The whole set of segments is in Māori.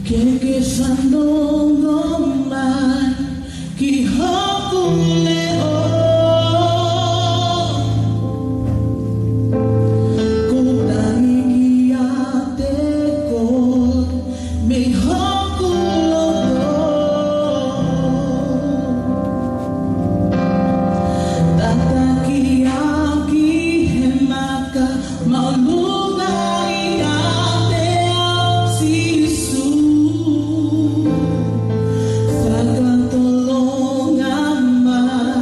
que sandong man kihapuleo kung tanging iyate ko may hapulo tataki hemaka maulunga iyate si Jesus. Tulong naman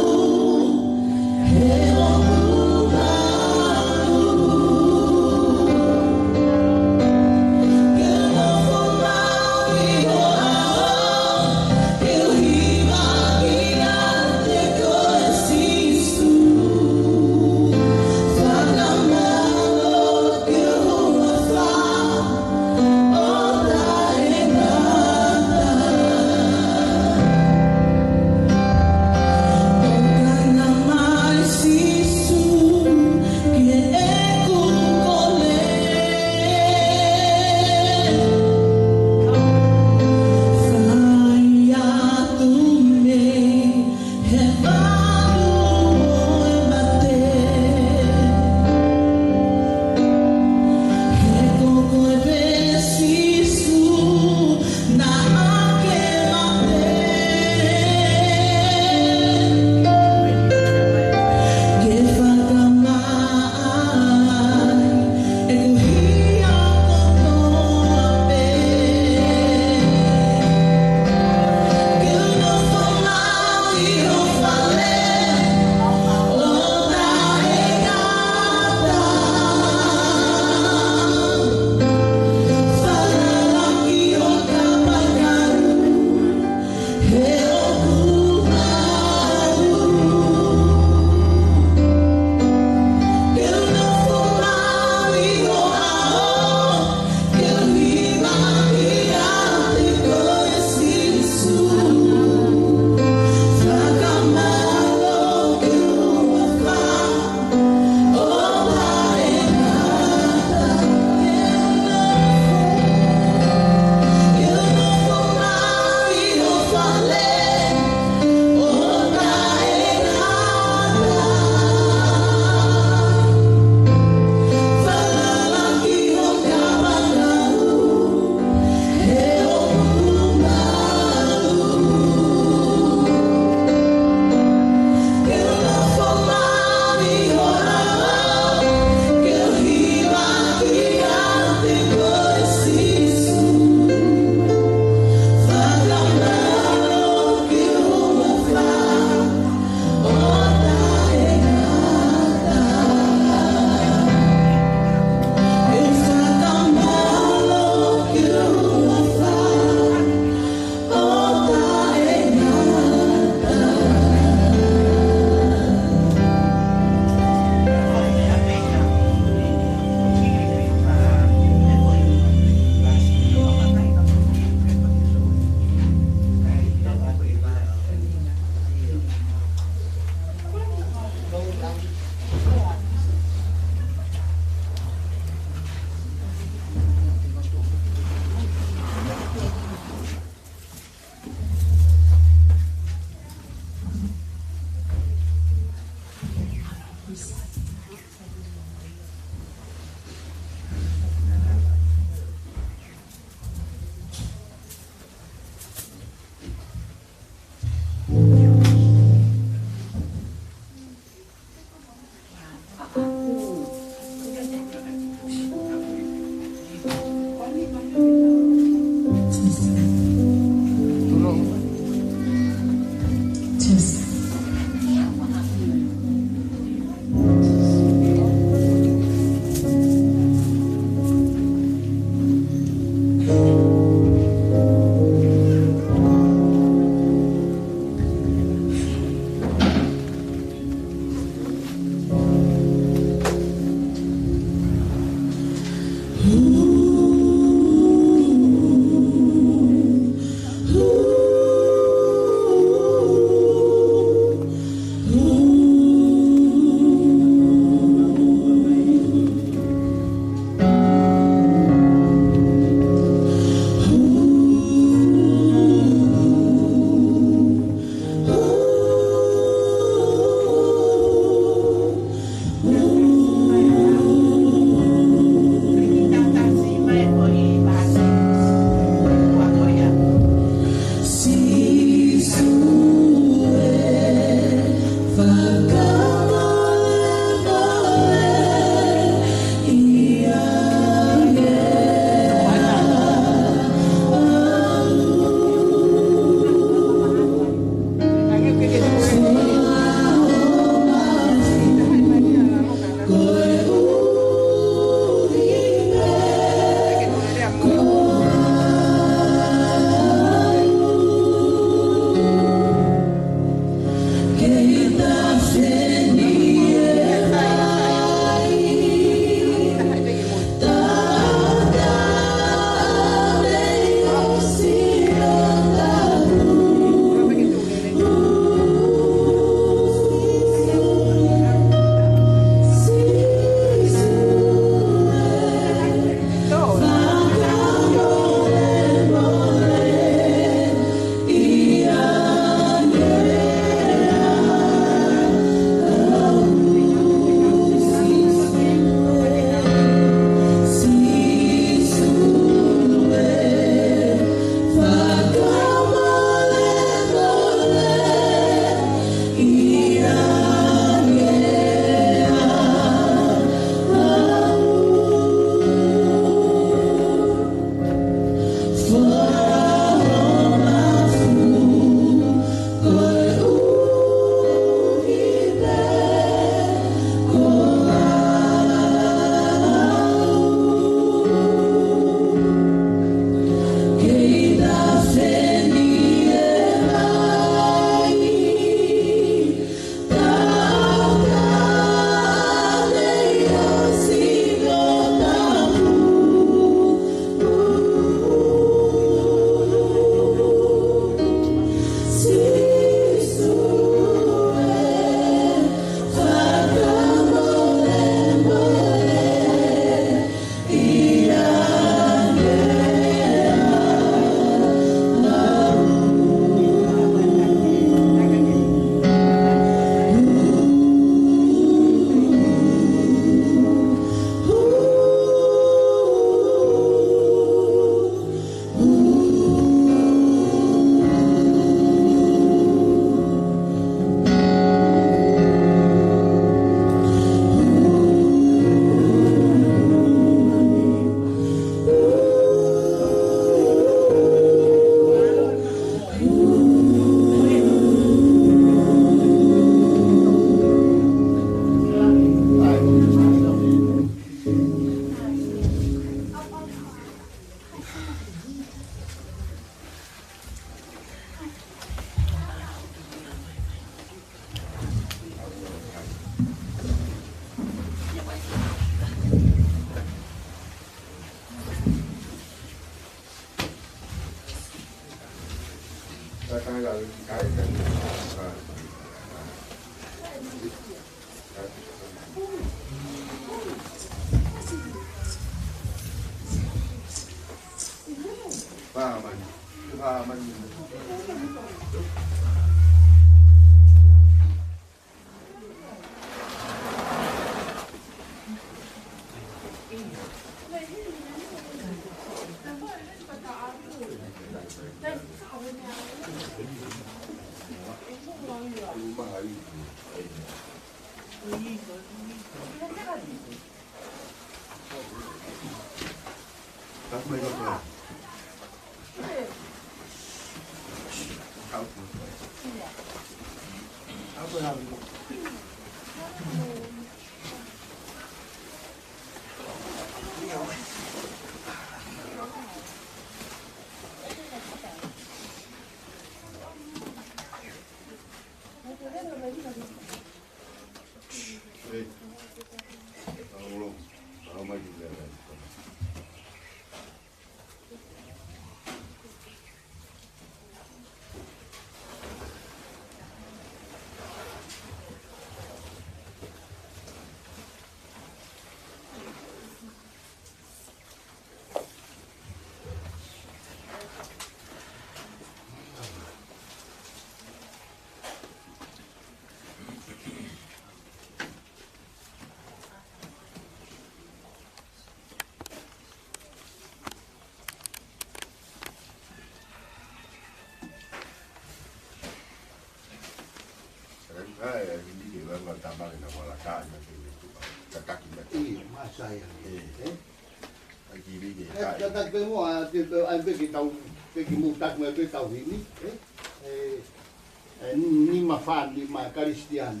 ni mafan ni ma Kristian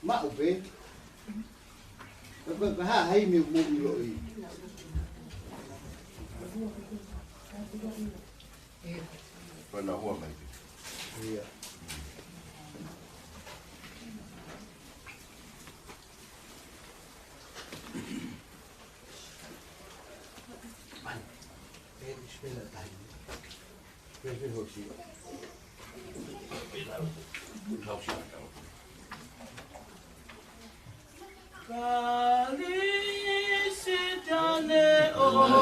ma upe ha hai mi mu lo i Pernah huam mai. iya man spela tadi spela hosi Oh,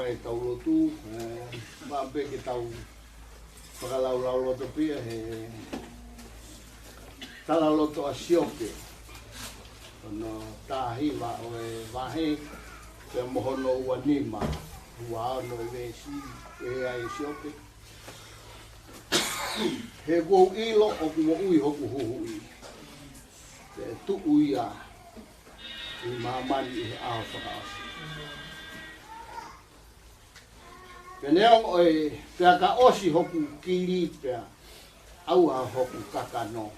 mai tau lotu mape ke tau whakalau loto pia he tala loto a siope no tahi wa o e wahe pe mohono ua nima ua ano e vesi e ai siope he kou ilo o kua ui hoku huhui te tu uia i mamani i he aho whakaasi Peneong oi pea ka osi hoku kiri pea aua hoku kakano.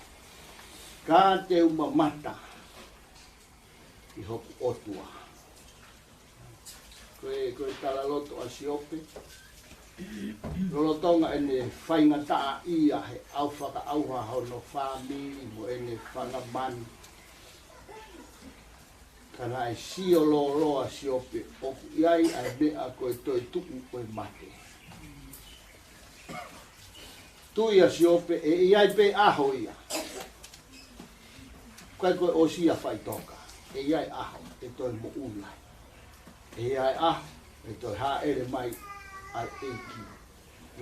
Ka te uma mata i hoku otua. Koe tala loto a siope. Lolotonga ene whainga taa ia he au whaka auha hono whamiri mo ene whangamani. Kana e sio loa siope oku iai ai mea koe toi tuku koe mate. Tui a siope e iai pe aho ia. Koe osia whai toka. E iai aho e toi mo ulai. E iai aho e toi ha ere mai ai eiki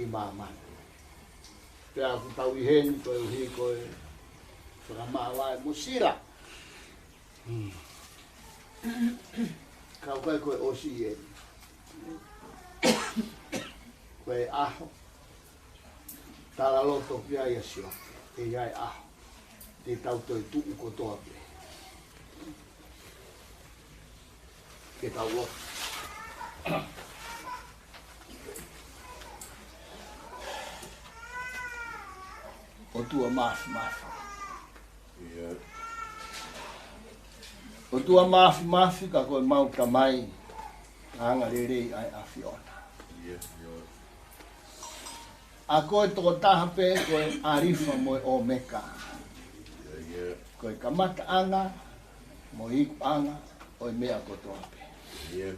i mamani. Pea ku tau i heni koe uhi koe whakamawai mo sira. Kau koe osi e koe aho tala loto pia ia sio e iai aho te tau toi tuu kotoa pe ke tau loto o tua mafi o tua mafi ka koe mau tamai anga rerei ai a Fiona. A koe toko taha pe koe arifa mo o meka. Koe kamata anga, mo hiku anga, o mea kotoa pe.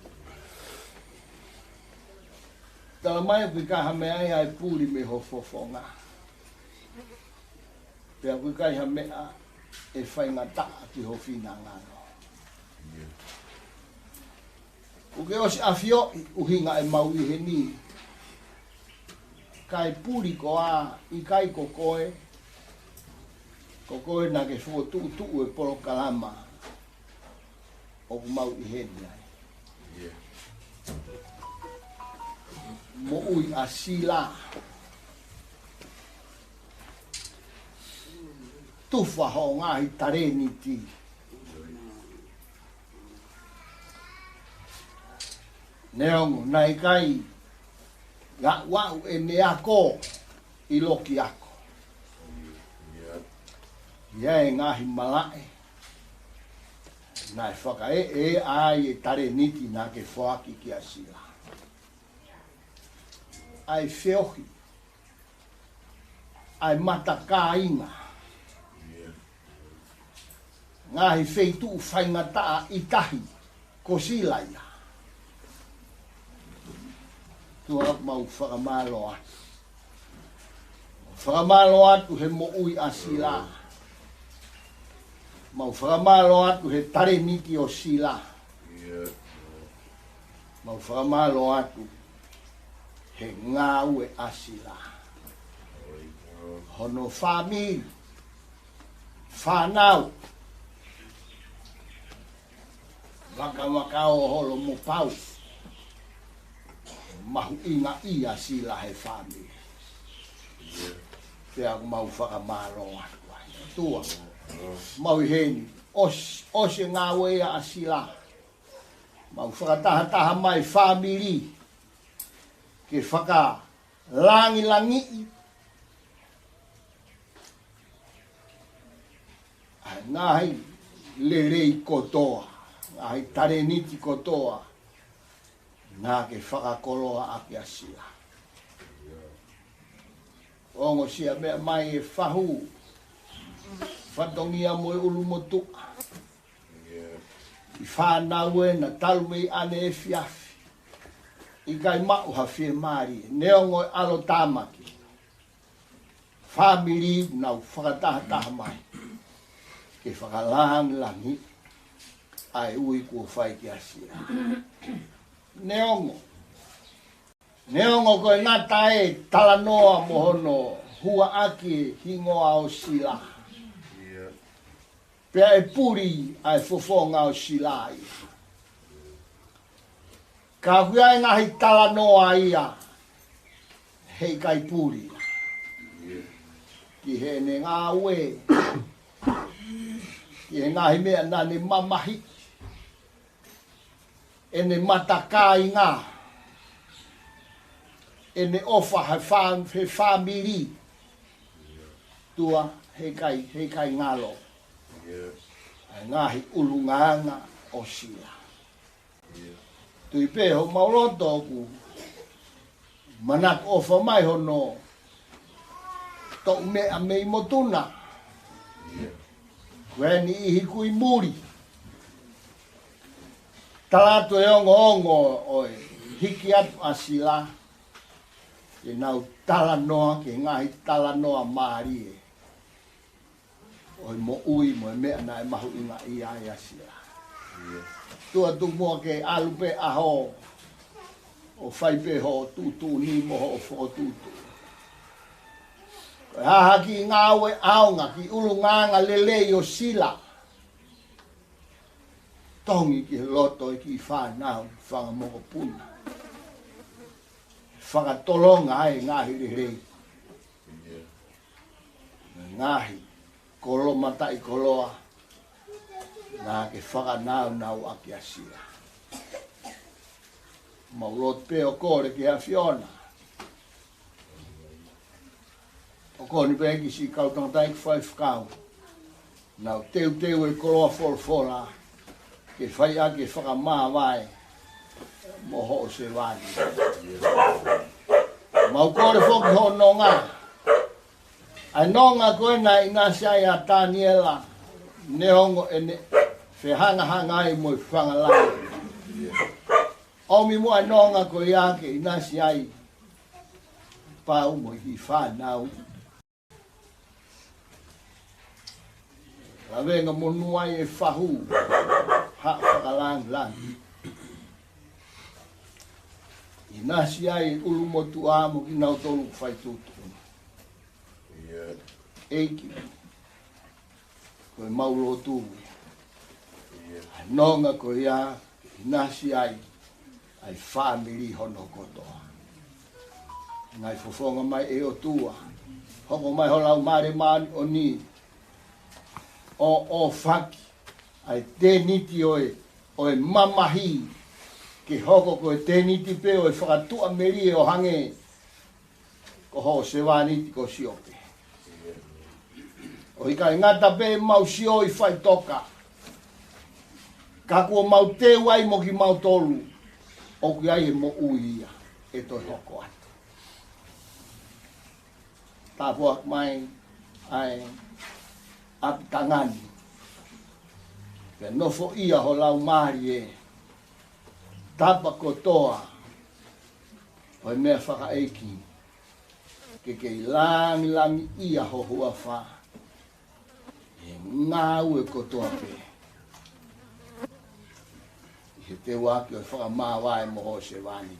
Tala mai kui kaha mea ai puri me ho fofonga. Pea kui kaha mea e whainga taa ki ho fina ngano. Uke osi afio uhinga e mau i he ni. Kai puri ko a i kai kokoe. Kokoe na ke fuo tuu e poro kalama. O mau i he ni ai. Mo ui a sila. Tufa ho ngahi tareni ti. Neongo, nai kai ngā wau e me ako i loki ako. Ia e ngahi malae. Nai whaka e ai e tare niti nā ke whaki ki a sila. Ai whiohi. Ai mata kā inga. Ngahi wheitu whaingataa i tahi ko sila ia. Tua mau whakamalo atu. Whakamalo atu he mo ui a sila. Mau whakamalo atu he tare niki o sila. Mau whakamalo atu he ngā ue a sila. Hono whamiri. Whanau. Waka o holo mo pau. Mahu inga ia sila he whami. Pea mau whakamaro atu ai. Tua. Mau heni. Ose ngā wea a sila. Mau whakataha mai whamiri. Ke whaka langi. Ngāhi lerei kotoa. Ngāhi tareniti kotoa. Nā ke whakakoloa ake a sila. Ongo sia mea mai e whahu. Whatongia mo e ulu motua. I whanau e na talu mei ane e fiafi. I kai mau ha whie maari. Neongo e alo tāmaki. Whamiri nau whakataha mai. Ke whakalangi. Ai ui kua whai ki a sila. Neongo, Neongo koe ngata e talanoa mohono hua aki hingoa o sila. Pea e puri ai fofonga o sila ia. Ka huia e ngahi talanoa ia hei kai puri. Ki he ne ngā ue. Ki he ngahi mea nane mamahi. E ne matakai ngā. E ne ofa he whamiri. Tua he kai ngalo. Ai ngahi ulunganga o sila. Tui peho mauroto ku. Manak ofa mai hono. Tok mea mei motuna. Kweni ihi kui muri. Talato e ongo oe. Hiki atu asila. Ke nau talanoa, ke ngahi talanoa maari e. Oi mo ui mo mea na e mahu inga ia e asila. Tua tu mua ke alupe aho. O whaipe ho tutu ni mo ho fo tutu. Koe haha ki ngā ue aonga ki ulu nganga lelei o sila. Tongi ki loto i ki whanau whanga moko puna. Whakatolonga ai ngahi rei. Ngahi kolo mata i koloa. Ngā ke whakanau nau aki asia. Maurot pe o kore ki a Fiona. O kone pe ki si kautangatai ki whai whakau. Nau teu e koloa wholwhola. Ke whai a ke whakamā vai. Mo ho o se wani. Mau kore whoki ho nonga. Ai nonga koe na ina siai a Daniela. Neongo e ne whehanga ai mo i whangalai. Omi mua nonga ko iake inasi ai pau mo hi whanau. La venga monua e whahu ha whakalang lang. Inasi ai ulu motu amo ki nau tolu whai tutu. Eiki. Koe maulo tu. Nonga ko ia inasi ai. Ai whamiri hono kotoa. Ngai fofonga mai e o tua. Hoko mai holau mare mani o ni. O whaki. Ai te niti oe mamahi. Ke hoko koe te niti pe oe whakatua meri e o hange. Ko ho se wāniti ko siope. O hika ngata pe mau sio i whai toka. Ka kua mau te wai mo ki mau tolu. O ki ai e mo uia e toi hoko atu. Tāpua mai ai apitangani. Pea nofo ia ho lau mari e. Tapa kotoa. Hoi mea whaka eiki. Ke kei langi ia ho hua wha. E ngā ue kotoa pe. He te waki o whakamāwai mo ho se wani.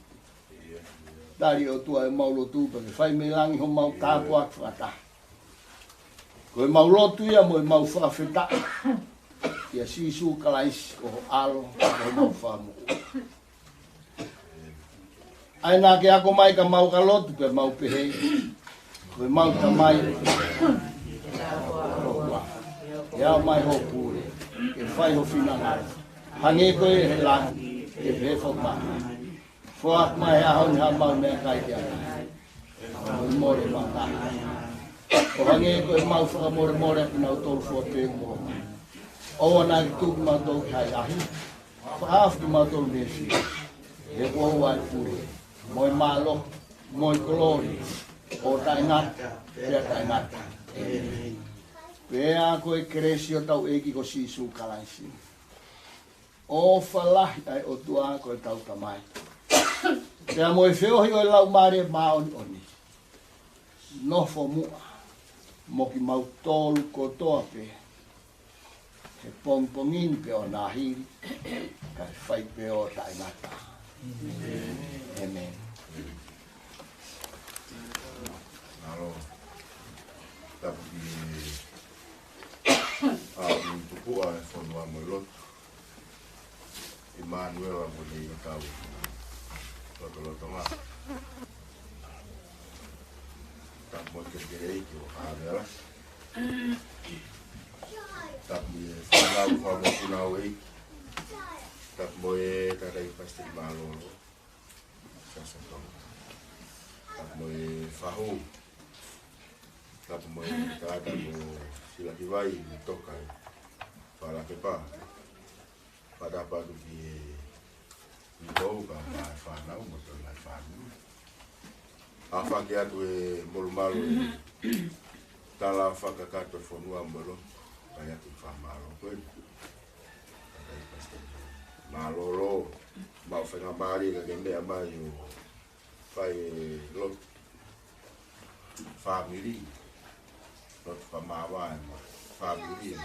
Dari o tua e maulo tūpa ke whai me langi ho mau tāpua ki whakata. Ko e mau lotu ia mo e mau whakawheta. Ia sisu kalaisi o alo o mau whamu. Ai nā ke ako mai ka mau ka lotu pe mau pehe. Ko e mau tamai. Ia mai ho pūre. Ke whai ho whinangara. Hangi koe he langi, e pefo pa. Fuak mai ahon ha mau mea kai kia. More mata. O hangi koe mau whaka more ki nau tolu fua pe mo. O wana ki tuku mau tolu kai ahi. Whaaf ki mau tolu nefi. He kohu ai pure. Moi malo, moi kolori. O tai ngata, pia tai ngata. Pea koe kresi o tau eki ko sisu kalaisi. O whalahi ai o tua koe tau tamai. Pea mo e whiohi o lau mare maoni oni. Nofo mua. Mo ki mau tolu kotoa pe. He pongpongini pe o nahiri. Kai whai pe o tai ngata. Amen. Manuel ang muli yung tao. Loto-loto nga. Tapos kaya ito, kamera. Tapos falaw pa mo kunaway. Tapos taday pastil malolo. Sasatong. Tapos faho. Tapos kada mo sila kiwai mitokay. Para kepa. Pada padu di ito ka maifanaw mo ito maifanaw. Afa kia tue molumalo tala afa kakato fonua mbolo kaya tifamalo kwen. Malolo mau fenga mari ka gembe amayo fai lot family lot pamawa family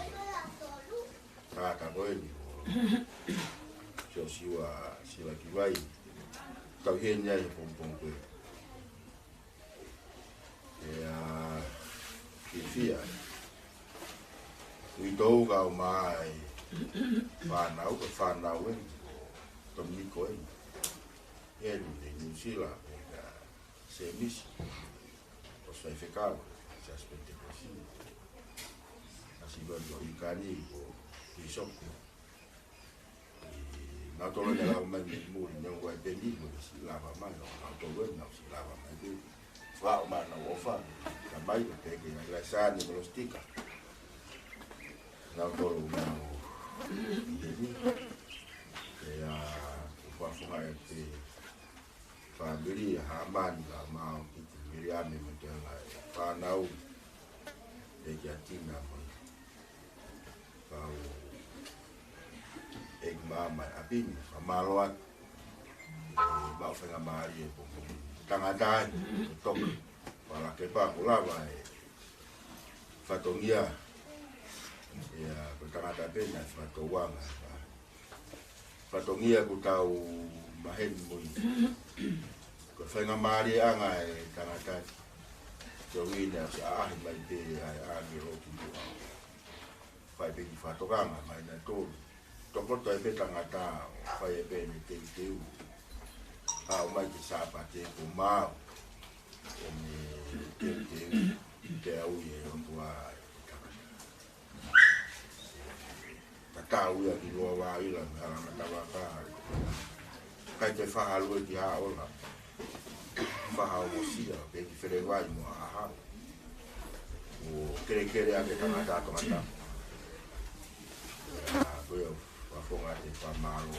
kaka kweni siwa kiwai tau henya ya pompong kwe ya kifia uitou ka mai whanau en tomiko en de New Zealand se misi os fai fekau se aspete kosi asiba do ikani o isok na tolo de la mai mu ni ngwa bendi mo si lava mai na tolo na si lava mai de fa ma na ofa na mai de que la sani con los tica na tolo na ya kwa funga te family hamani la ma miriame mtela fa nau de jatinga mo fa ek mama apini maloat ba fenga mari po tangata tok para ke pa kulava fatongia ya tangata pena fatowanga fatongia kutau mahen mui ko fenga mari anga tangata jowina sa mai te ai ro ki fa pe ki fatoganga mai na to toko to ebe tangata fa ebe ni te teu a mai ki sapa te ko ma o me te au ye o tua tau ya ki lo wa ila ala na wa ka kai te fa halu ki ha ola fa ha o sia pe ki fere wa mo ha o kere a ke tangata ko mata fonga te pa malo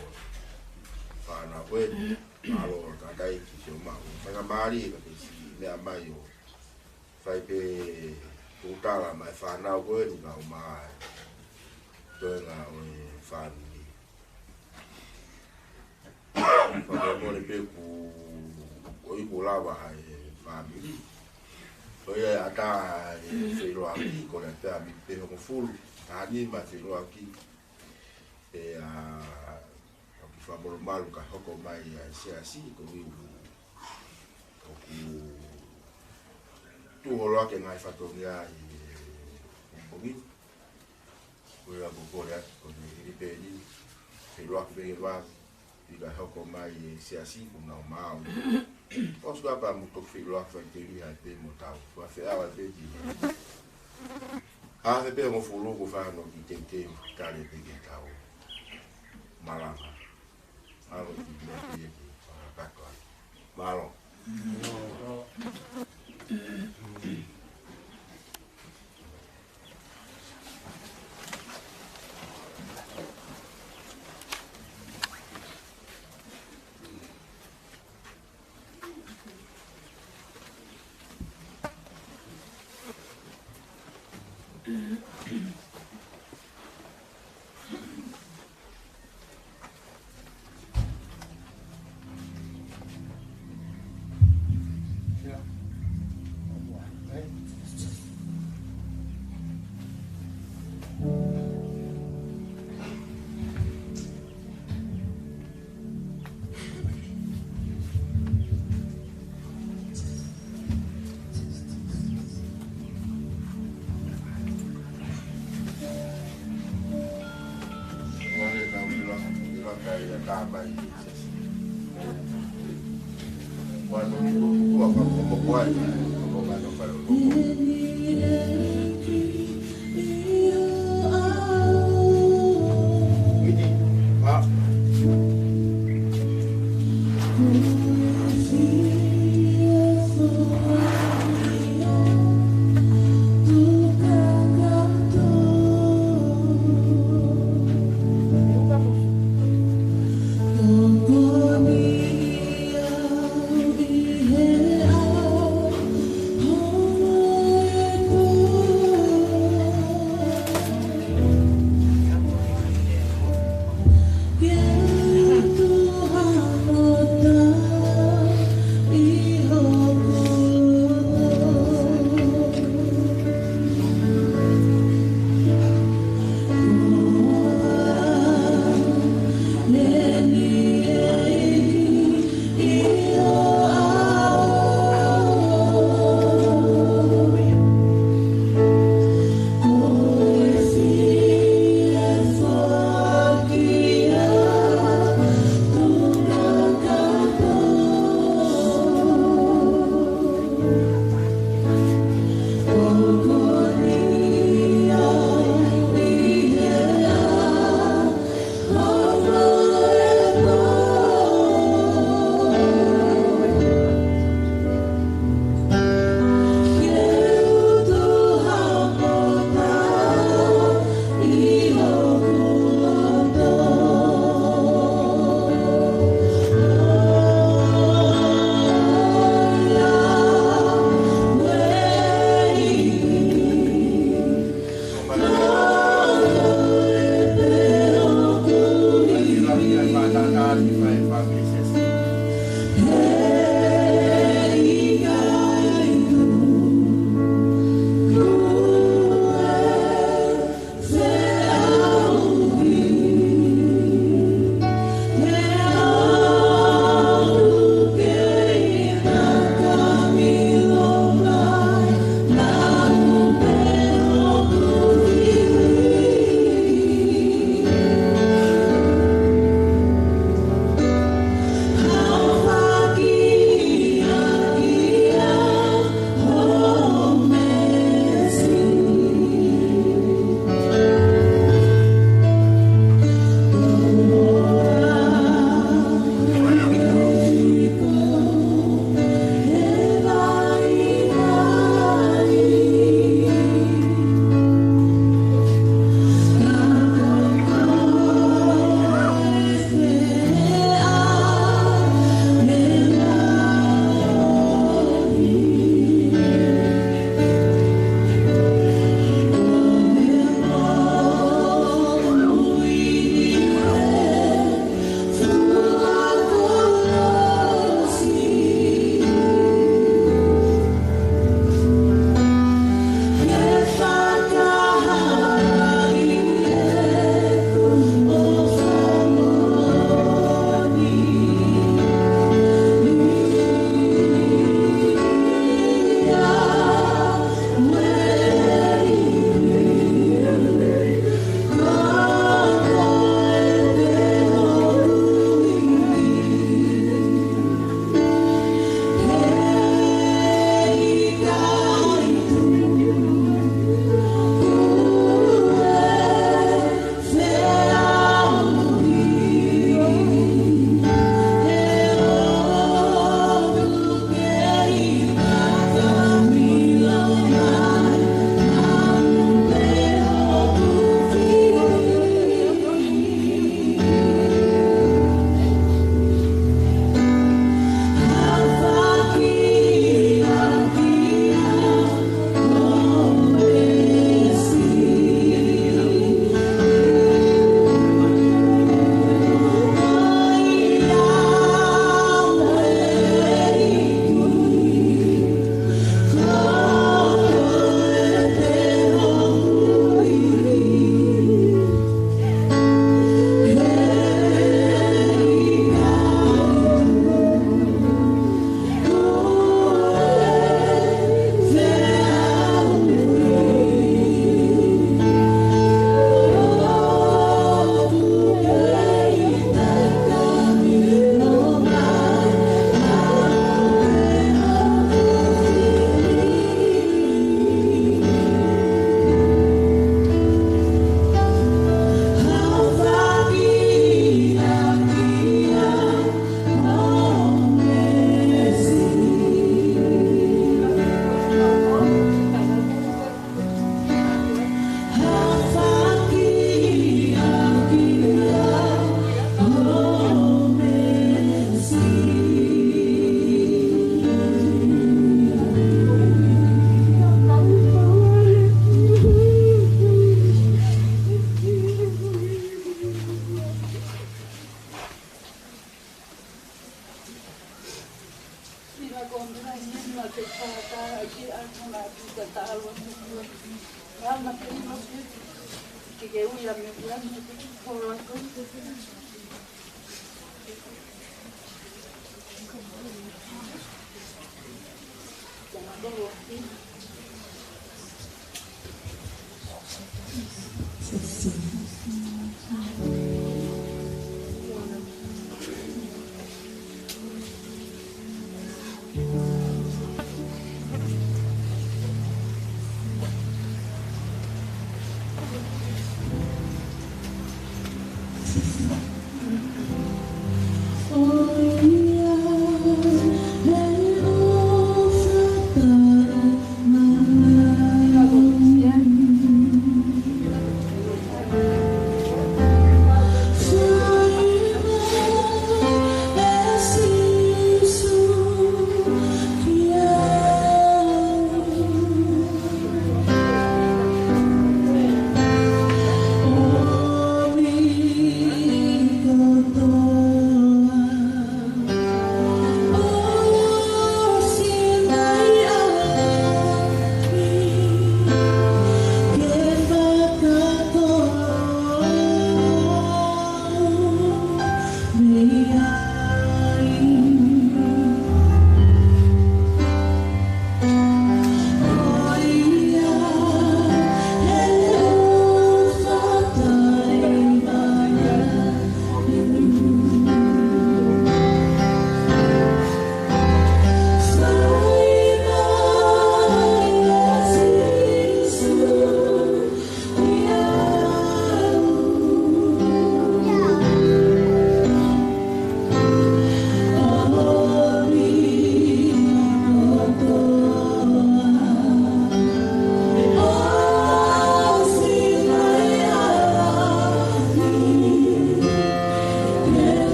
pa na we malo ka dai ki se ma fa mari ka si le amayo fai pe utala mai fa na we ni ba ma to na o family pa mo le pe ku o i lava family o ya ata se lo aki ko le ta mi pe mo full ta ni ma se lo aki o fa malu ka hoko mai se asi ko wi o ku tu holo ke ngai fa to ngia o mi ko ya ko ya ko ni pe ni se lo ak be wa i ka hoko mai se asi ko na ma o so pa mo to fi lo fa te ri ha te mo ta fa fe awa te di a pe mo fu lo ko fa no ki te ka le pe ke ta o malanga alo di para malo by one of the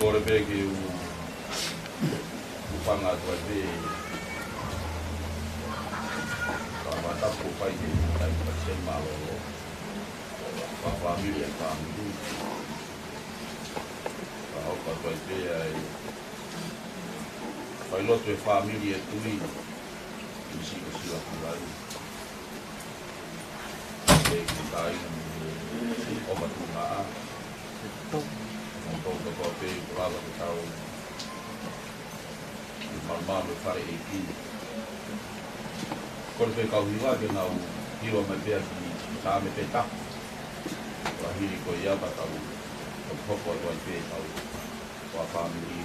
ore pe ki u panga tu pe pa ta po pai ki ai pa se malo pa familia pa o pa pe ai fai lo tu familia tu ni si ko si la kulai e ki tai o ma tu na Untuk kopi kurang lebih tahu malam hari ini. Kalau kau hilang kena hilang macam ni, kami petak. Lahir kau ya tahu, kau kau tahu, kau family.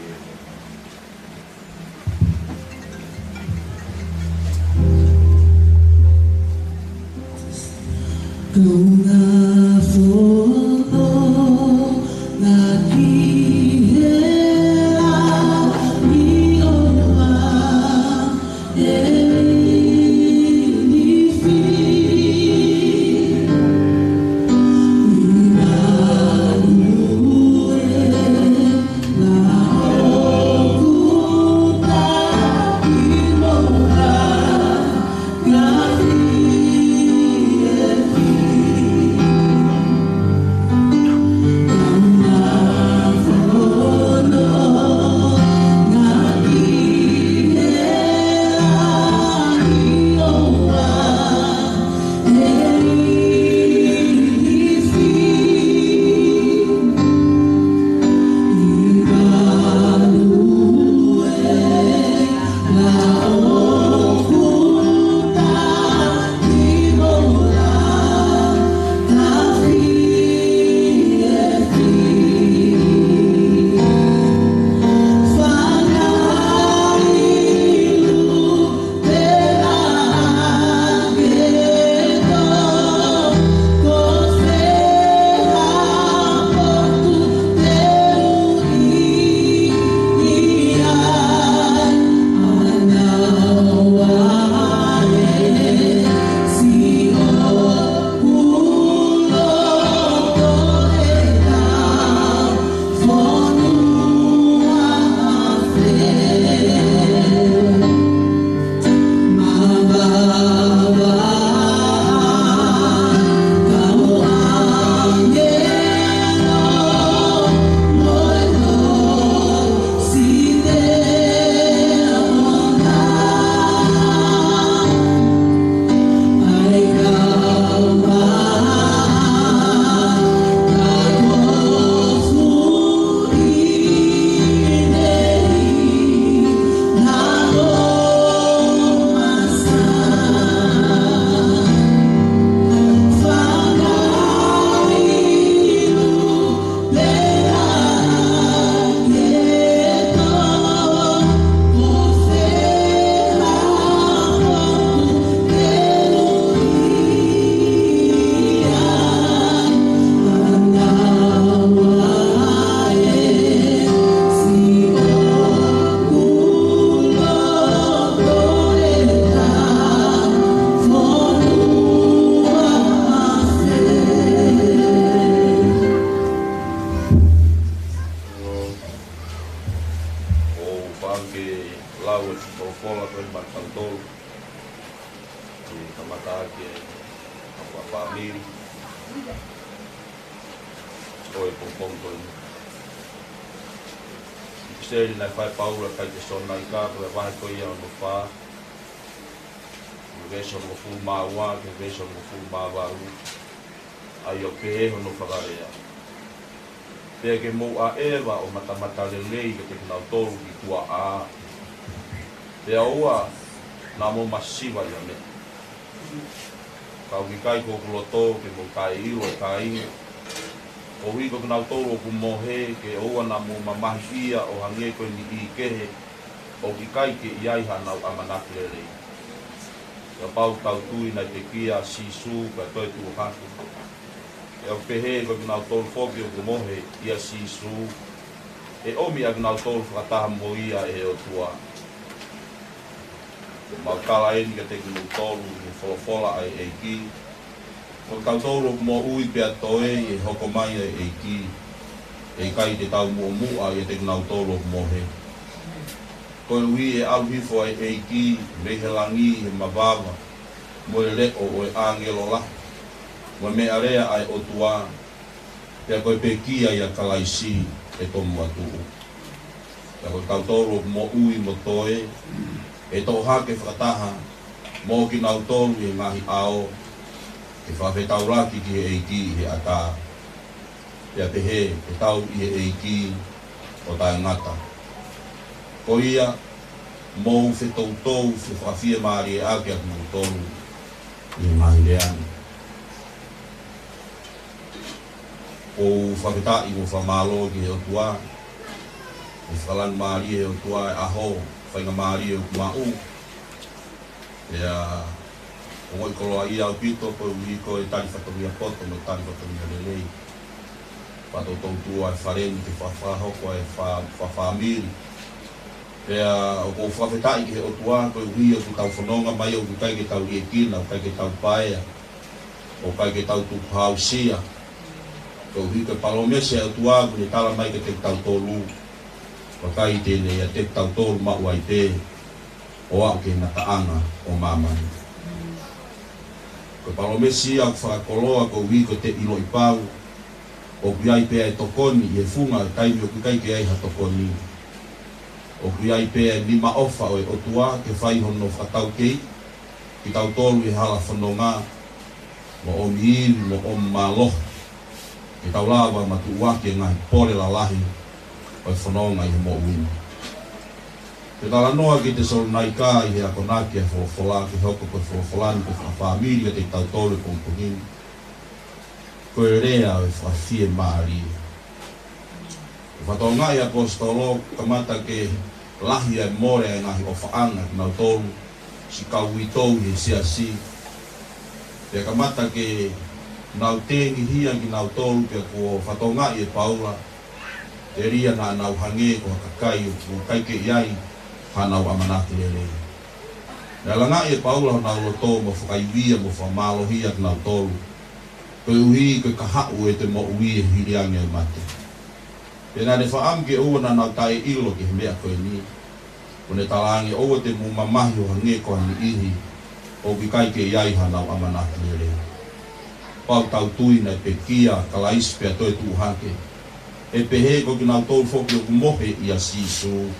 Seri na fai paura kai te sona I ka ko vai ko ia no fa. Veso mo fu ma wa, veso mo fu ma wa. Ai o pe no whakarea. Pea ke mou a ewa o matamata le lei ke te kina toru ki kua a. Pea ua nā mou masiwa ia me. Kau ki kai ko kuloto ke mou kai iwa kai inga. O hiko kina toru o kumohe ke ua nā mou mamahi ia o hange koe ni I kehe. O ki kai ke iai hanau amanaki le lei. Ka pau tau tui na te kia sisu ka toi tu haku. E o pehe ko kina tolu foki o kumohe ia sisu. E omi a kina tolu whakataha mo ia e o tua. Mau kala eni ka te kina tolu ni wholofola ai e ki. Ko tau tolu mo ui pia toe e hoko mai ai e ki. e kai te tau mua i te ngau tolo mohe. Ko ui e alhifo e ki rehelangi he mawawa mo e leko o e angelo la. Mo me area ai o tua pia koe pe kia i a kalaisi e tomu atuu. Pia koe kautoro mo ui mo toe e tau hake whakataha mo ki nau tolu i ngahi ao e whawhetau laki ki he eiki he ata. Pia pehe e tau i he eiki o tae ngata. Ko ia mou whetoutou whawhia maari e ake atu nau tolu i ngahi leani. O whakita i mo whamalo ki he o tua, o whalan maari e o tua e aho, whainga maari e o kumau. Ea, o ngoi koloa i au pito, ko ui ko e tari whatamia poto, mo tari whatamia lelei. Pato tau tua e whareni te whawhahoko e whawhamiri. Ea, o ko whawhita i ki he o tua, ko ui o ku tau whanonga mai o ku kai ke tau riekina, o kai ke tau paea, o kai ke tau tukuhau sia. Ko hika palomese au tuagu ni tala mai ke te tau tolu. Pakai tene ia te tau tolu maua i te o au ke nataanga o mamani. Ko palomese au whakakoloa ko hika te ilo i pau. O kuiai pea e tokoni i e funga taimi o kukai ke ai ha tokoni. O kuiai pea e lima ofa o e otua ke whaihono whakatau kei. Ki tau tolu i hala whanonga mo o miili mo o maloh. E tau lawa matu wake ngahi pore la lahi o e whanonga i he mo uini. Te tala noa ki te solonai ka i he akonaki e wholofola ki hoko koe wholofolani ko whawhamiri te tau tole kongkohini. Ko e rea o e whawhie maari. E whatonga i apostolo kamata ke lahi e more e ngahi o whaanga ki nau tolu si kau i tau he siasi. Te kamata ke nau tengi hia ki nau tolu ke ko whatonga i e paula. Te ria na nau hange ko kakai o kai ke iai ha nau amanaki lele. Nā langa i e paula nau loto mo whakaiwia mo whamalo hia ki nau tolu. Koe uhi koe kahau e te mo ui e hiriange o mate. Pena ne whaam ke ua na nau tae ilo ki he mea koe ni. Kone talangi ua te mu mamahi o hange ko hani ihi o ki kai ke iai ha nau amanaki lele. Pau tau tuina e pe kia kalais pe atoe tu hake. E pehe ko ki nau tau foki o kumohe i a sisu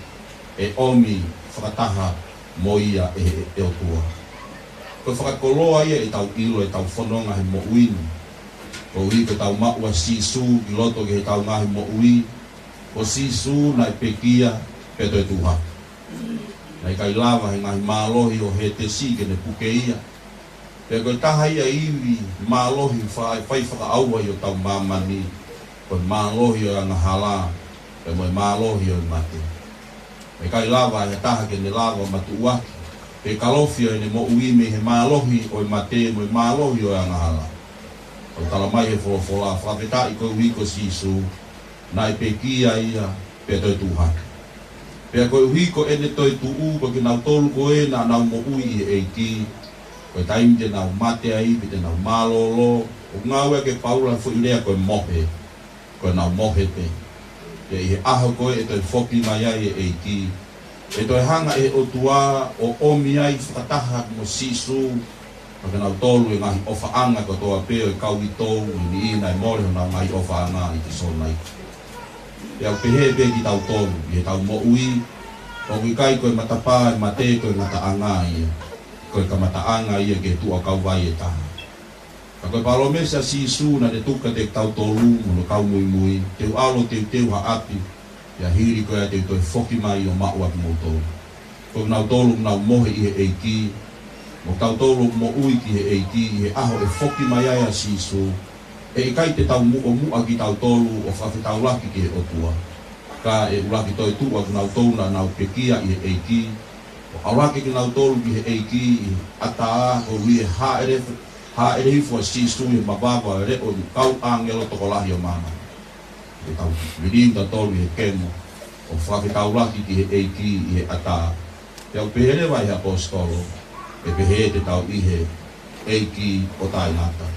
e omi whakataha mo ia e o tua. Ko whakakoloa ia e tau ilo e tau whanonga he mo uini. Ko ui ko tau maua sisu ki loto ki he tau ngahi mo ui. Ko sisu na e pe kia pe atoe tu hake. Na i kai lava he ngahi mālohi o he te si ke ne puke ia. Pea koe taha ia iwi mālohi whai whakaaua i o tau mamani. Koe mālohi o anga hala. Pea moe mālohi o mate. E kai lava e taha ke ne lava matu uaki. Pe kalofi o ne mo uime he mālohi o mate moe mālohi o anga hala. O tala mai he wholofola. Whapeta i koe wiko sisu. Na i pe kia ia pe toi tuhake. Pea koe wiko ene toi tuu ko ki nau tolu koe na nau mo ui e eiki. Koe taimi te nau mate ai, te nau malolo. O ngaue ke paula fu ilea koe mohe. Koe nau mohe te. Ia i he aho koe e toi foki mai ai e eiki. E toi hanga e o tua o omi ai whakataha mo sisu. Koe nau tolu e ngahi ofa anga ko toa peo e kau i tau. Ni ina e more ho nau ngahi ofa anga i te sonai. Ia o pehe pe ki tau tolu. I he tau mo ui. O ki kai koe matapa e mate koe ngata anga ia. Koe kamataanga ia ke tua kau vai e taha. Ka koe palomesa sisu na te tuka te tau tolu mo kau mui mui. Teu alo teu ha api. Ia hiri koe a teu toi foki mai o maua ki mo tolu. Koe nau tolu nau mohe i he eiki. Mo tau tolu mo ui ki he eiki. I he aho e foki mai ai a sisu. E i kai te tau mua ki tau tolu o whawhetau laki ki he otua. Ka e ulaki toi tua ki nau tolu na nau pekia i he eiki. Auraki ki nau tolu ki he eiki i ataa o ui e haere hifua sisu i mababa e reo i kau angelo toko lahi o mama. E tau mirinda tolu i he kemo o whakitauraki ki he eiki i he ataa. Te au pehere vai he apostolo e pehe te tau i he eiki o tai ngata.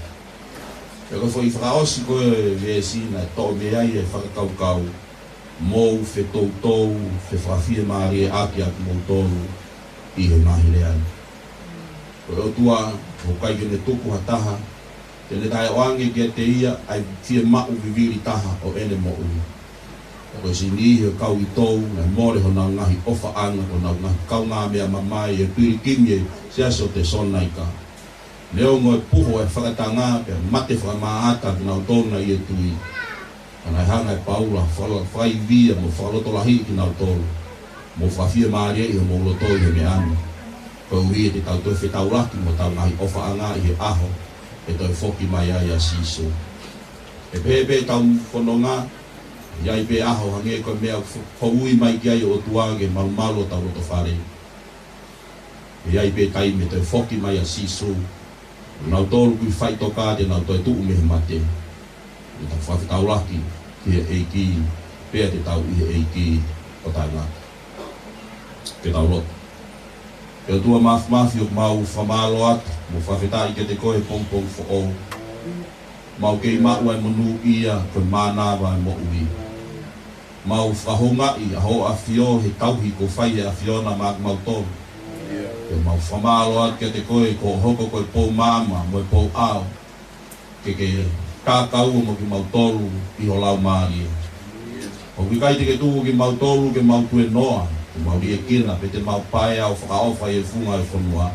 E ko foi fraos ko e sina to me ai e whakakau mou fe tautou fe whawhia maari e aki aki mou tolu i he mahi leani. Ko e o tua o kai ke ne tuku hataha te ne tae oange ke te ia ai fia mau viviri taha o ene mo ui. Ko si ni he kau i tou na more ho nau ngahi ofa anga ko nau ngahi kau ngā mea mamai e piri kimye se aso te sona i ka. Leo ngoe puho e whakatanga pe mate whakamaata ki nau tōna i e tui. Anai hanga e paula whai via mo whakaloto lahi ki nau tōru. Mo whawhia maare i ho mo loto i he me anu. Ko ui e te tau toi whetau laki mo tau ngahi ofa anga i he aho e toi whoki mai ai a siso. E pepe tau whanonga iai pe aho hange ko mea whaui mai ki ai o tuage malumalo tau roto whare. Iai pe kai me toi whoki mai a siso. Nau tōru kui whai toka te nau toi tuu mehe mate. I tau whawhetau laki ki he eiki, pēr te tau i he eiki o tai ngā. Ke tau roto. Ke o tua mafi o mau whamalo atu, mo whawhetai ke te koe pongpong fo o. Mau kei mau ai monu ia koe mānawa ai mo ui. Mau whahonga i a ho a whio he tauhi ko whai e a whiona mau tōru. E mau whamalo atu ke te koe ko hoko koe pou māma mo e pou ao. Ke kākau mo ki mau tolu i ho lau maari. O ki kai te ke tuku ki mau tolu ke mau tue noa. Ke mau rie kina pe te mau pae au whakaofa i e funga e whanua.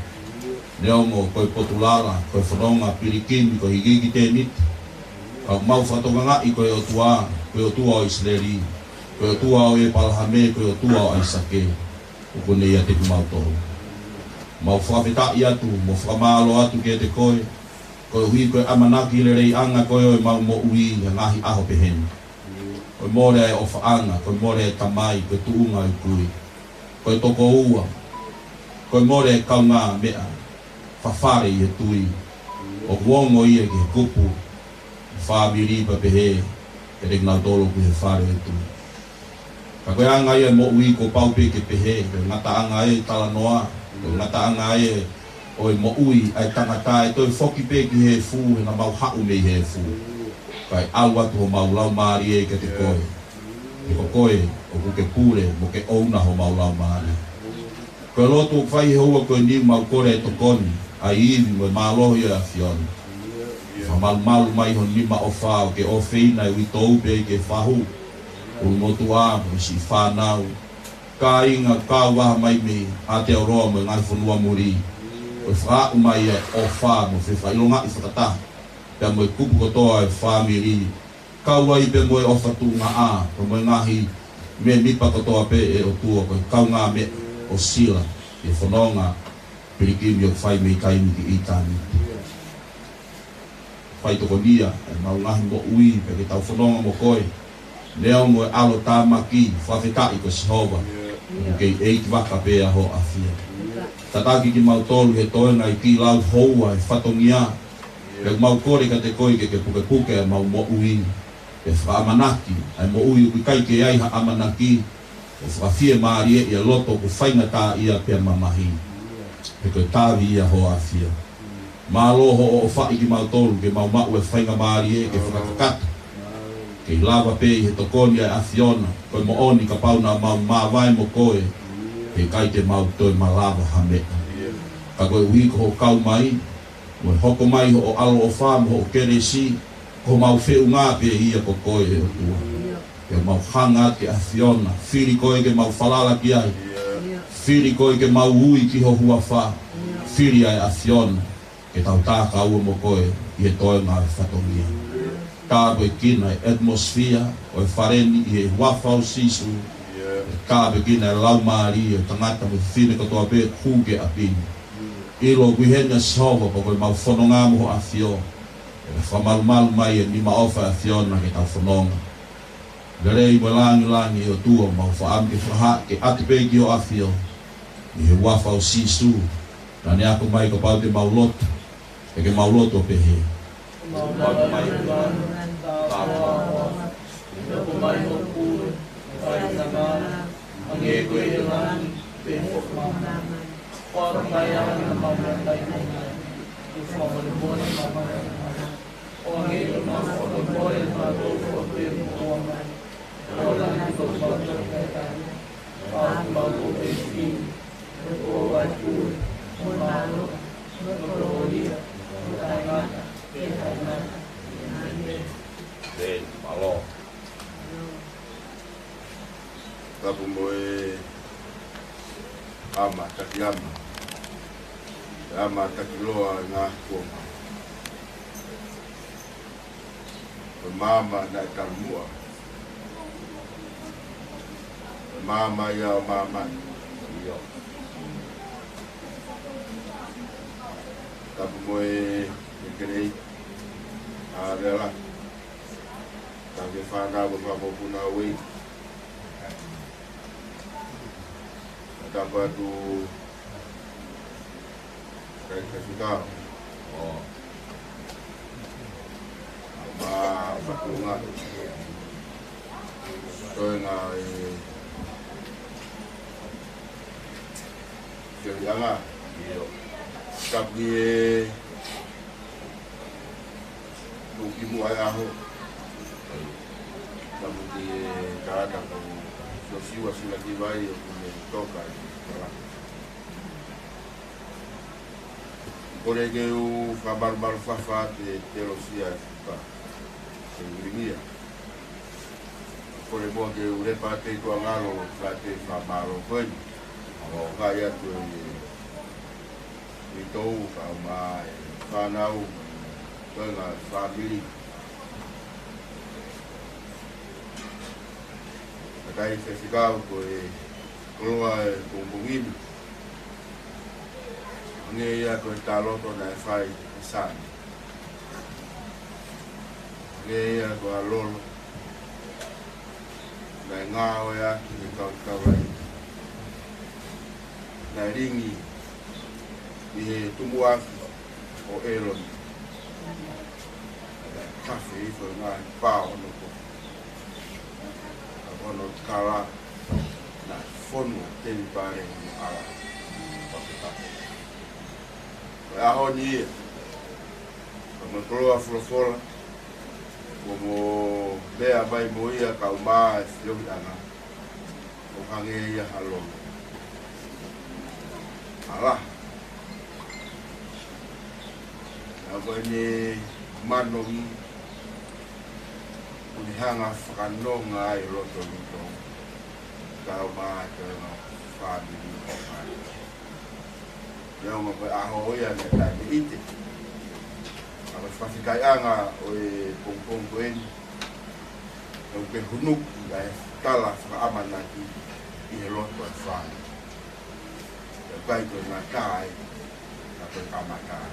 Neo mo koe potulala, koe whanonga, pirikimi, koe higiki te niti. Kau mau whatonga ngai koe o tua, koe o tua o Isleri. Koe o tua o e palahame, koe o tua o Aisake. O kone ia te ku mau tolu. Mau whawhetai atu, mo whamalo atu ke te koe. Koe hui koe amanaki le rei anga koe o mau mo ui ha ngahi aho peheni. Koe more e ofa anga, koe more e tamai, koe tuunga e kui. Koe toko ua, koe more e kaunga mea, whawhare i e tui. O kuongo ia ki he kupu, whaamiripa pehe, e rek nau tolo ku he whare e tui. Ka koe anga ia mo ui ko paupe ke pehe, koe ngata anga e tala noa, ngata anga e o e mo ui ai tangata e toi whoki pe ki he fu e na mau hau mei he fu. Kai au atu ho mau lau maari e ke te koe. E ko koe o ku ke pure mo ke ouna ho mau lau maari. Koe lotu o whai he hua koe ni mau kore e tokoni a iwi mo e mālohi e a whioni. Wha malu mai ho nima o whao ke o whina e wito upe ke whahu. O motu a mo si whanau. Ka inga ka waha mai me a te aroa mo e ngai whanua muri. O whaau mai e o wha mo whewhailonga i whakataha. Pea mo e kupu kotoa e whamiri. Kaua i pe mo e o whatu ngā a. Ko mo e ngahi me mipa kotoa pe e o tua. Ko kau ngā me o sila. E whanonga pirikimi o whai mei kaimi ki i tāni. Whai toko nia. E mau ngahi mo ui. Pea ke tau whanonga mo koe. Leo mo e alo tāmaki. Whawhetai ko Sihova. Kei eiki waka pe a ho a whia. Tataki ki mau tolu he toenga i ki lau houa e whatongia. Pek mau kore ka te koe ke puke puke e mau mo ui. E whaamanaki, ai mo ui uki kai ke ai ha amanaki. E whawhie maari e ia loto ku whainga tā ia pia mamahi. E koe tāwi ia ho a whia. Mālo ho o whai ki mau tolu ke mau mau e whainga maari e ke whakakakata. Ke lava pe he tokoni ai a whiona. Koe mo oni ka pauna mau mawai mo koe. He kai te mau toi malava hamea. Ka koe ui ko ho kau mai, mo hoko mai ho o alo o wham ho o kere si, ko mau wheu ngā pe ia ko koe e o tua. Ke mau hanga ke a whiona, whiri koe ke mau whalala ki ai, whiri koe ke mau ui ki ho hua wha, whiri ai a whiona, ke tau tāka ua mo koe i he toi ngā whatongia. Ka koe kina e atmosphere, o e whareni i he wafau sisu, ka begina e lau maari e tangata mo whine katoa pe huge a pini. Ilo kui henya Sihova po koe mau whanonga mo a whio. E whamalu mai e nima ofa a whiona ke tau whanonga. Garei mo langi e o tua mau whaam ke whaha ke atipe ki o a whio. I he wafa o sisu. Nani ako mai ka pau te mau loto. E ke mau loto pe he. Mau loto mai e lani. Ako mai mo pure. Whai nangana. Ang e koe e lani. Pe whakmana. Orang bayang na mamatay na ina. Yung mga lubunan mamatay na ina. O ang iyo kebohongan, tolonglah kebohongan kebaikan, mau besi, berkuatu, menaruh, berkelodia, berkaitan, berkaitan, Den malo. Tapu moe ama takiama. Ama takiloa ngā kuama. Mama na kalmua. Mama ya mama. Yo. Tapu moe ikerei. Arela. Tapu whānau wa whapopuna wei. Tapu atu kai kasutau. Ma pakunga. Toi ngā Kirianga. Tapi tukimu ai aho. Tapi kada ko sosiwa sila kibai o toka. Kore ke u fabarbar fafa te telosia fa. Singrimia. Kore mo ke u repate ko ngalo fa te fabaro fen. O kaya tu itu sama fanau dengan family. Kai festival ko keluar kumpulin. Nge ya ko talo ko na fai san. Nge ya ko alol. Na ngao ya ni ka na ringi i tumua o elon kafe i fo nga pao no ko ono kala na fonu te pare ala a honi como proa flofola como bea vai moia kauma fio ana o hange ya halo Allah, apa ini manomi, unihanga fakanong ay roto nito, kau macam family orang, yang apa ahoy yang ada di itu, apa pasti kaya nga, oi pungpung koin, yang kehunuk, gaya kalah aman lagi, ini roto family. Baik tu nak kai, atau kamakai,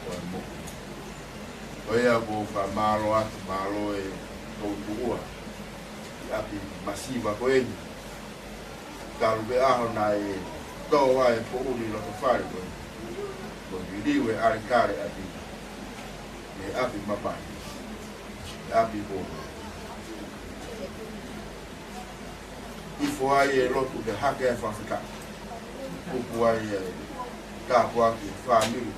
atau muk. Kaya aku famalo atau malo kau tua, tapi masih bakoin. Kalau beah nai tahu ay pukuli lo kafar ko. Bagi we arkare api, ni api mapai, api bo. Ifo ay lo tu de hake Afrika. Kupuai kapua ki family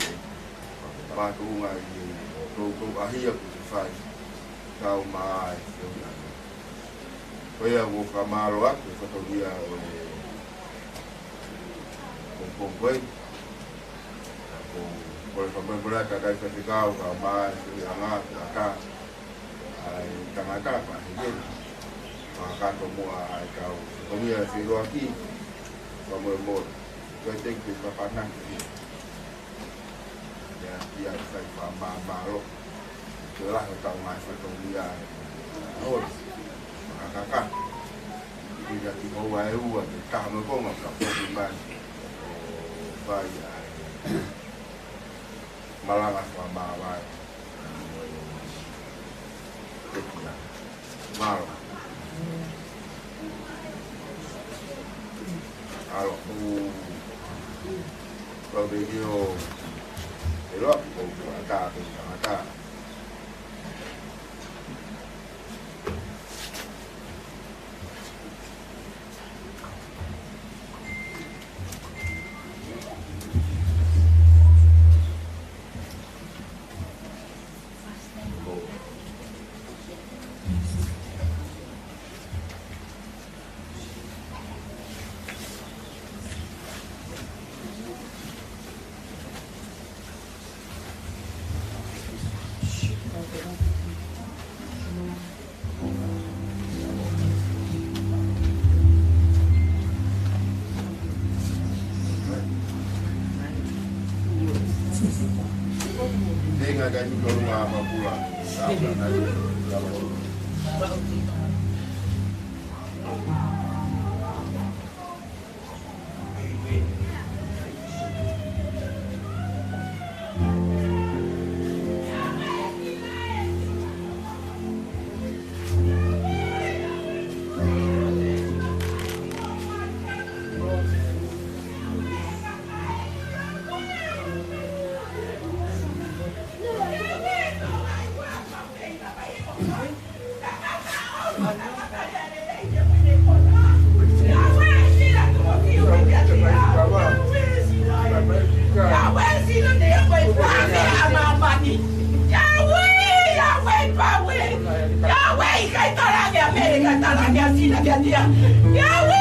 ba tu ngai tu ahia ku fai kau mai oya wo kamaro ak foto dia pom koi por favor berada kai festival kau mai anga ka ai tangata pa hidup maka semua ai kau komia siro aki sama Tôi tin thì có khả năng thì phải mà luôn trở lại tàu ngoài phải tàu đi ra thôi các bây giờ thì có vài ưu thì cả mới có một cặp đôi bên bàn và mà là mà vài mà alo kalau video elok ada Denga kami kalau apa pulang. Sampai nanti kalau Yahweh,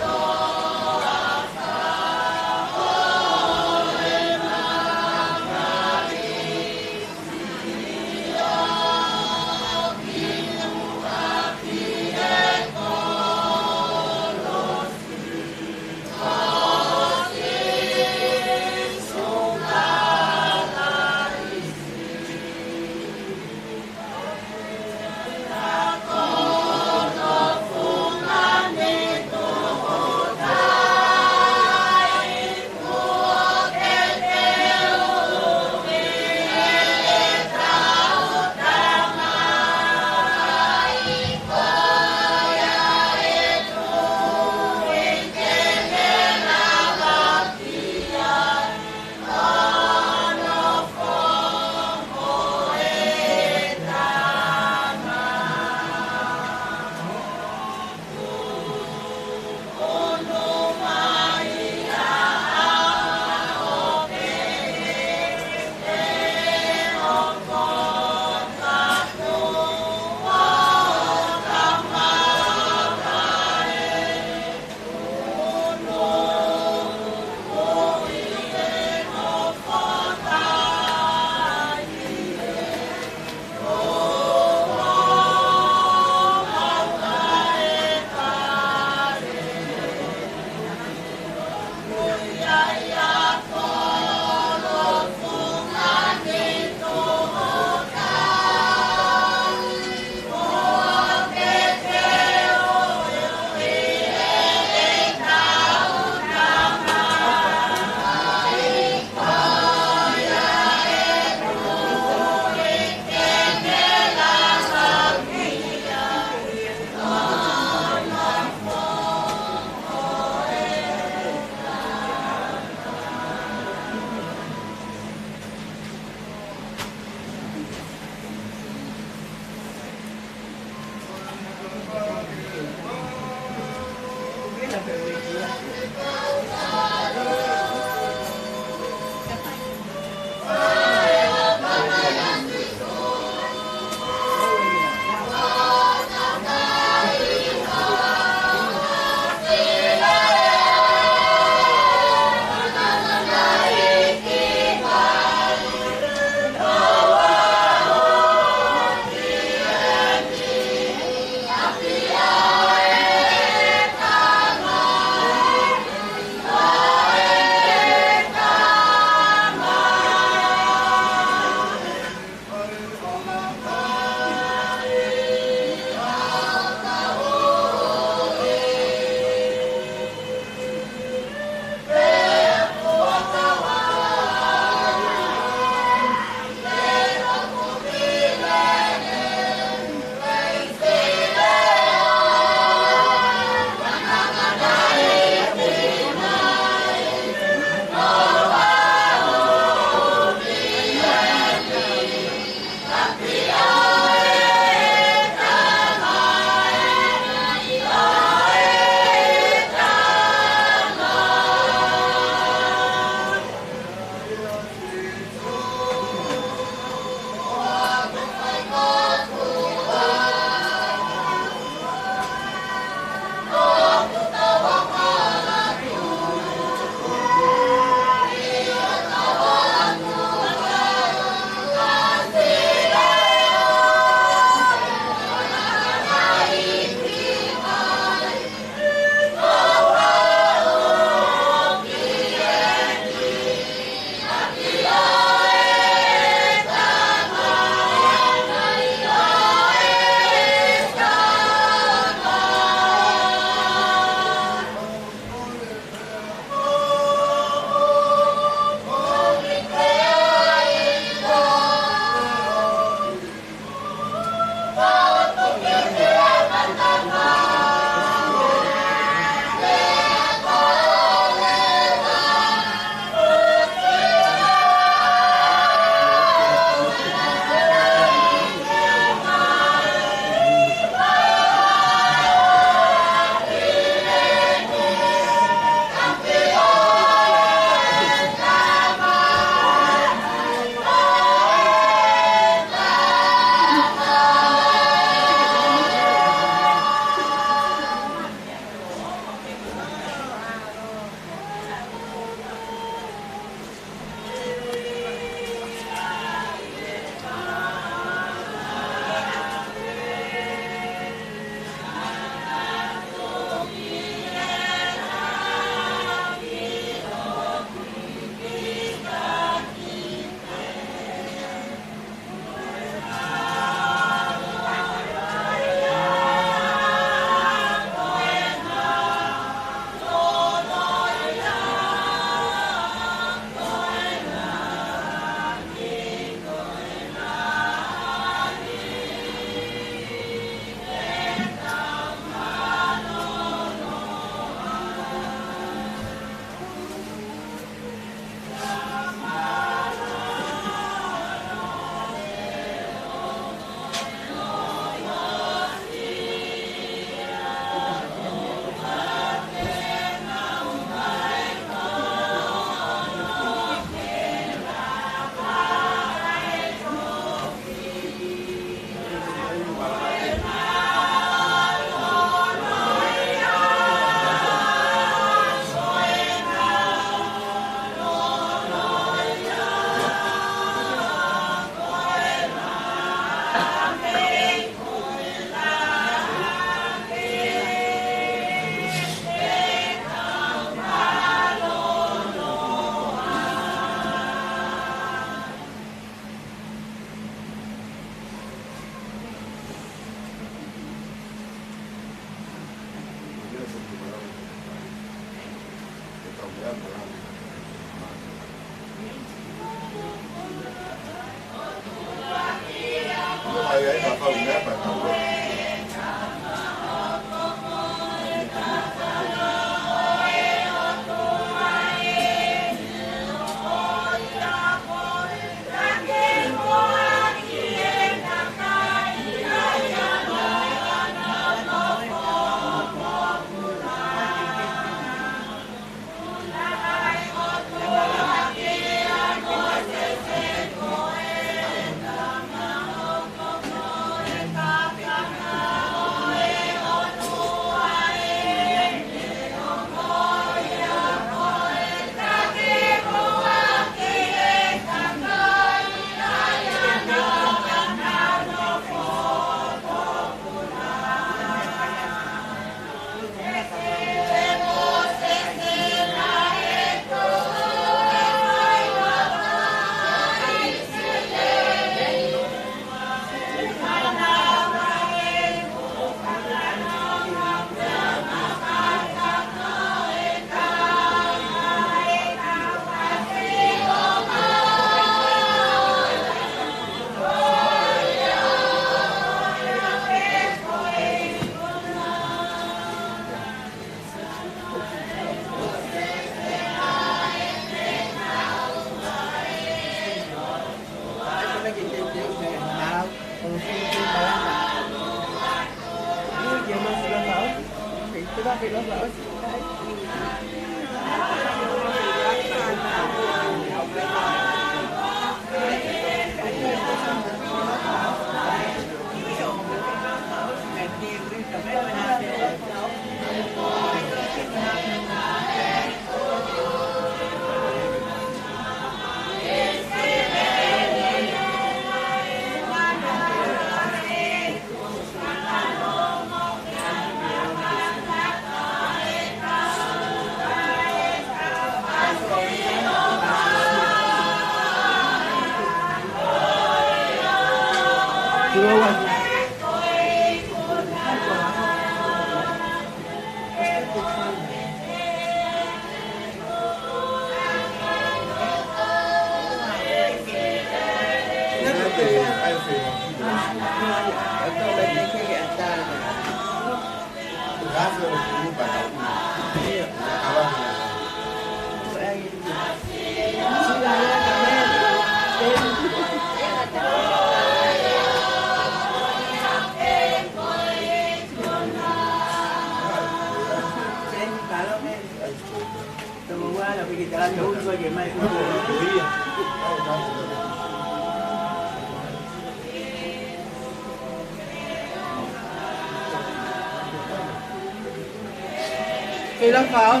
Cây lá pháo,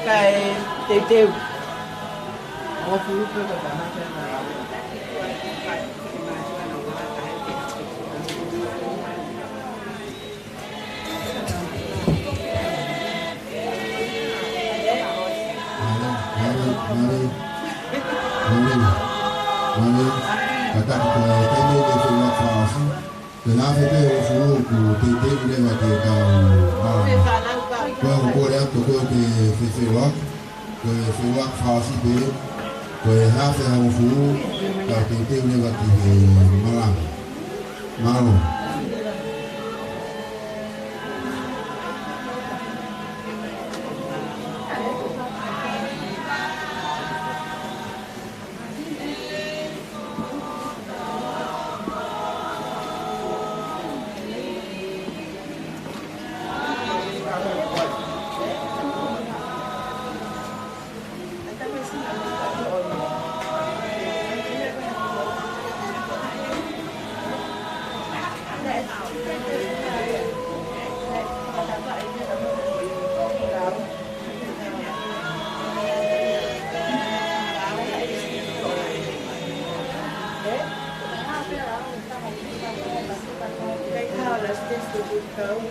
cây tiêu tiêu. Có phú với cả hai chân là Kata kita ini di film fasi, kenapa itu suruh ku titik ni macam kau kau yang tu kau di film fasi tu, kau hasil yang suruh kau titik ni macam malam. la stessa tutta un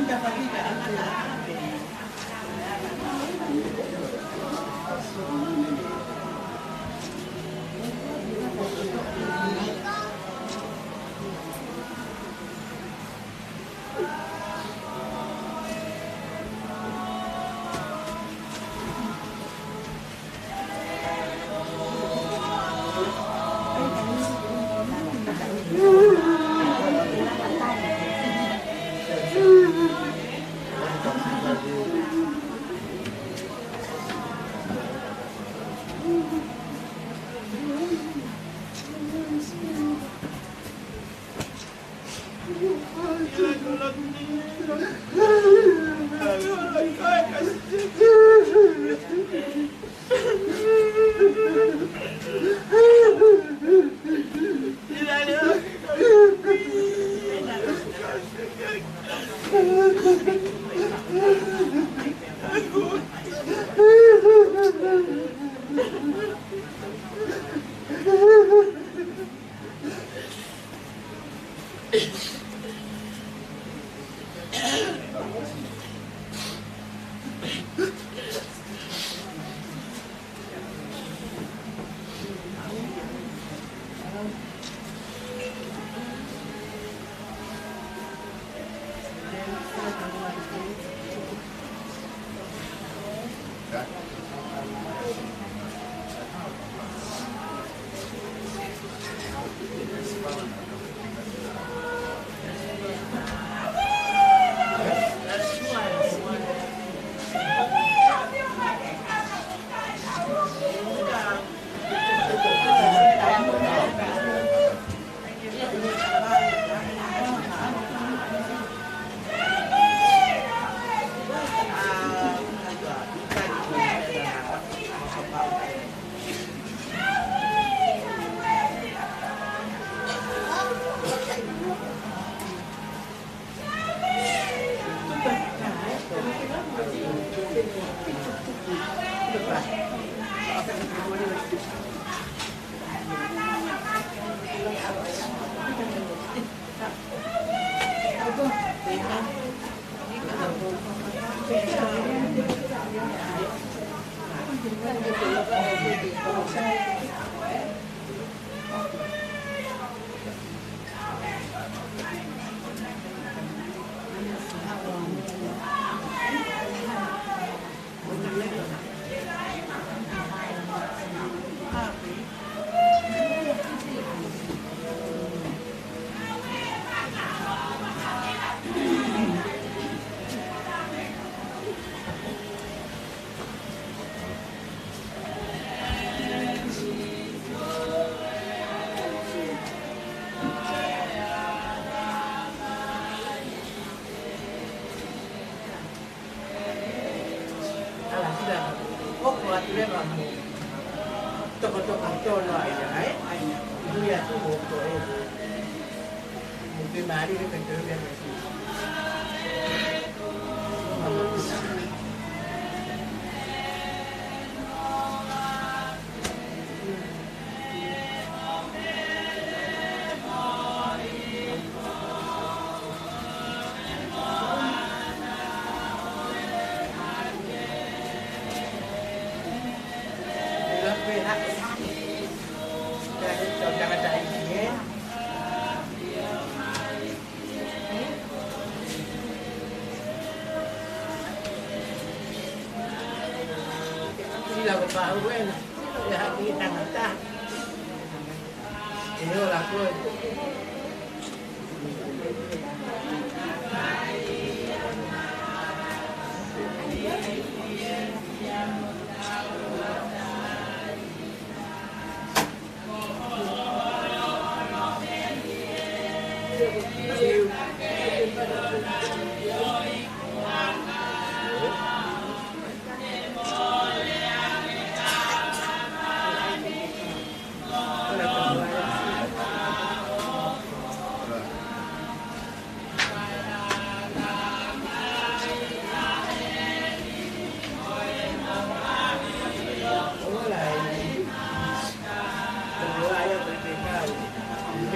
da fatica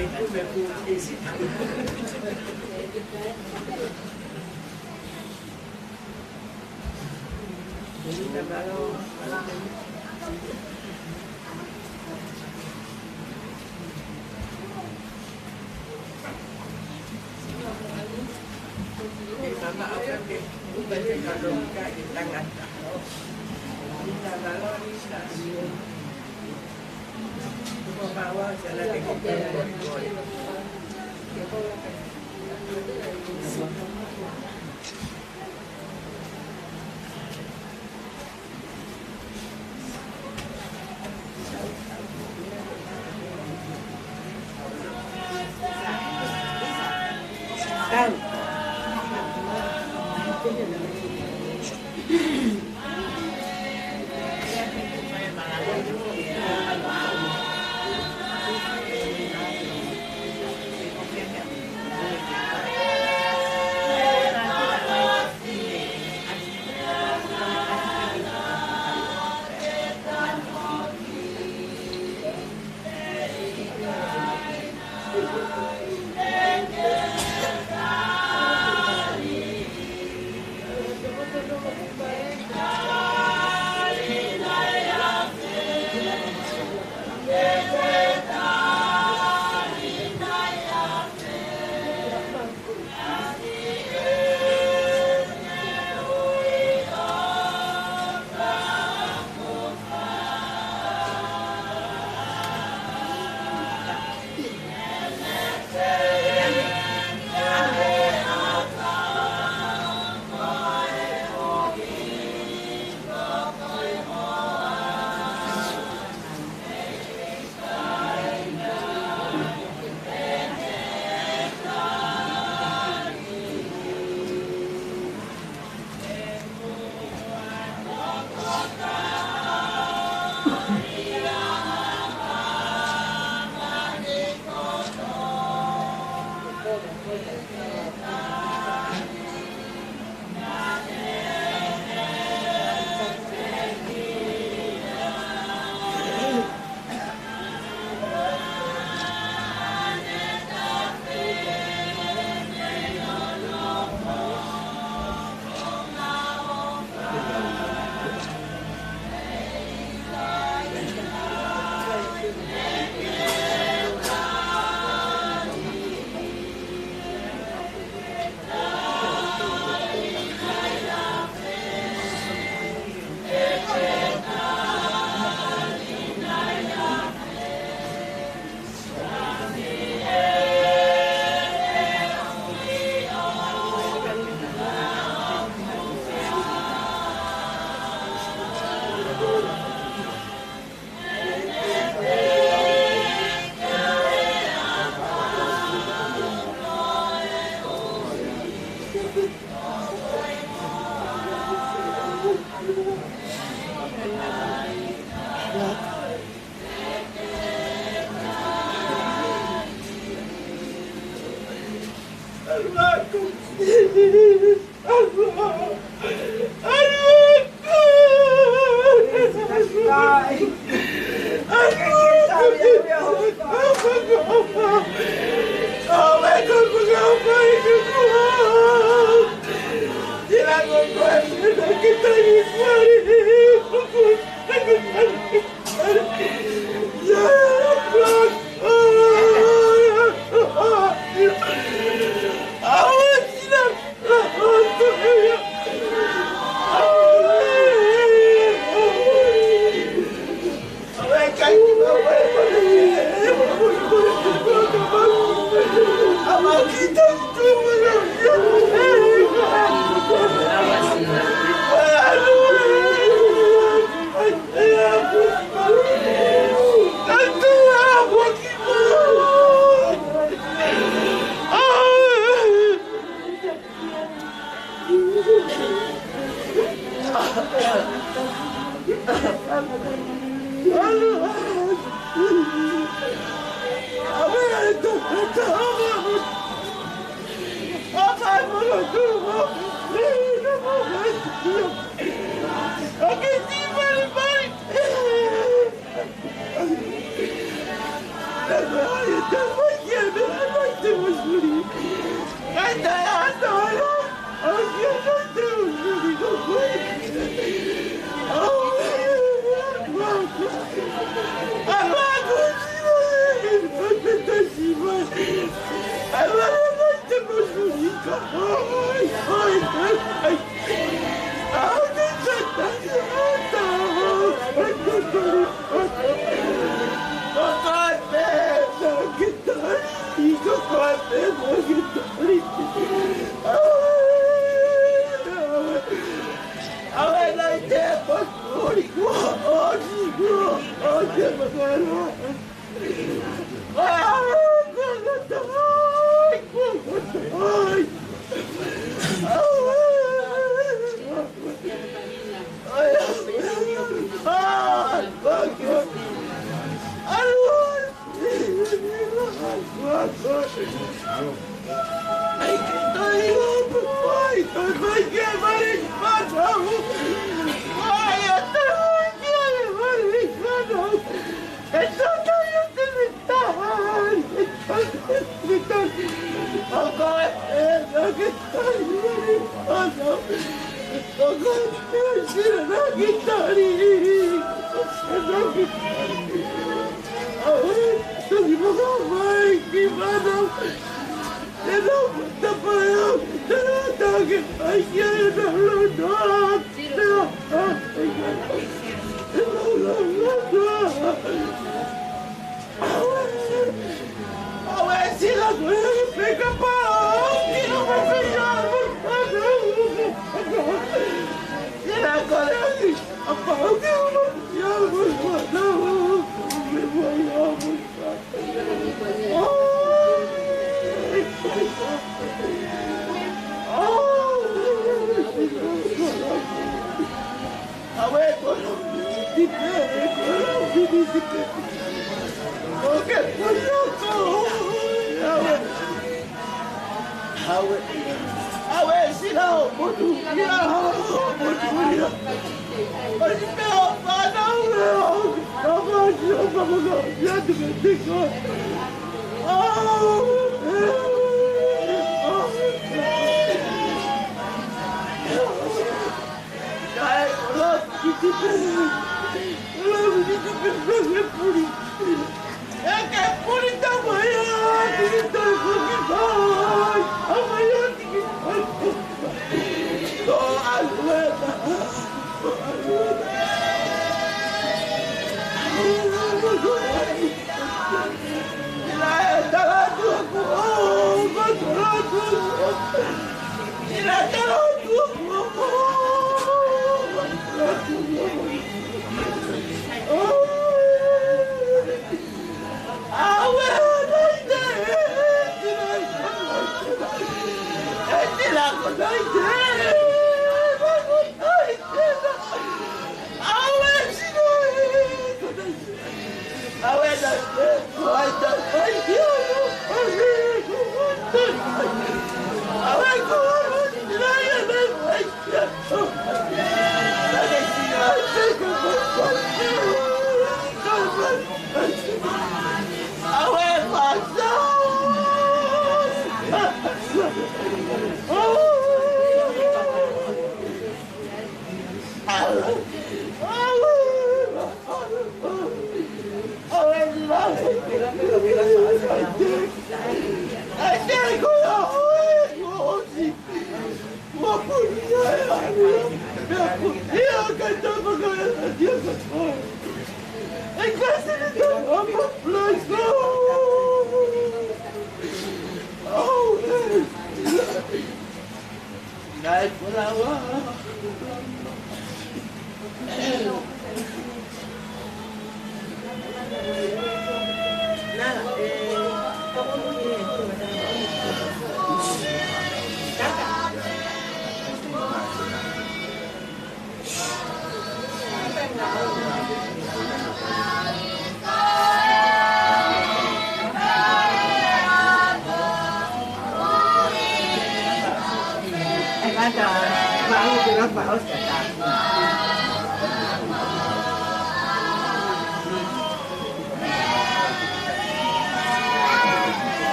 Aku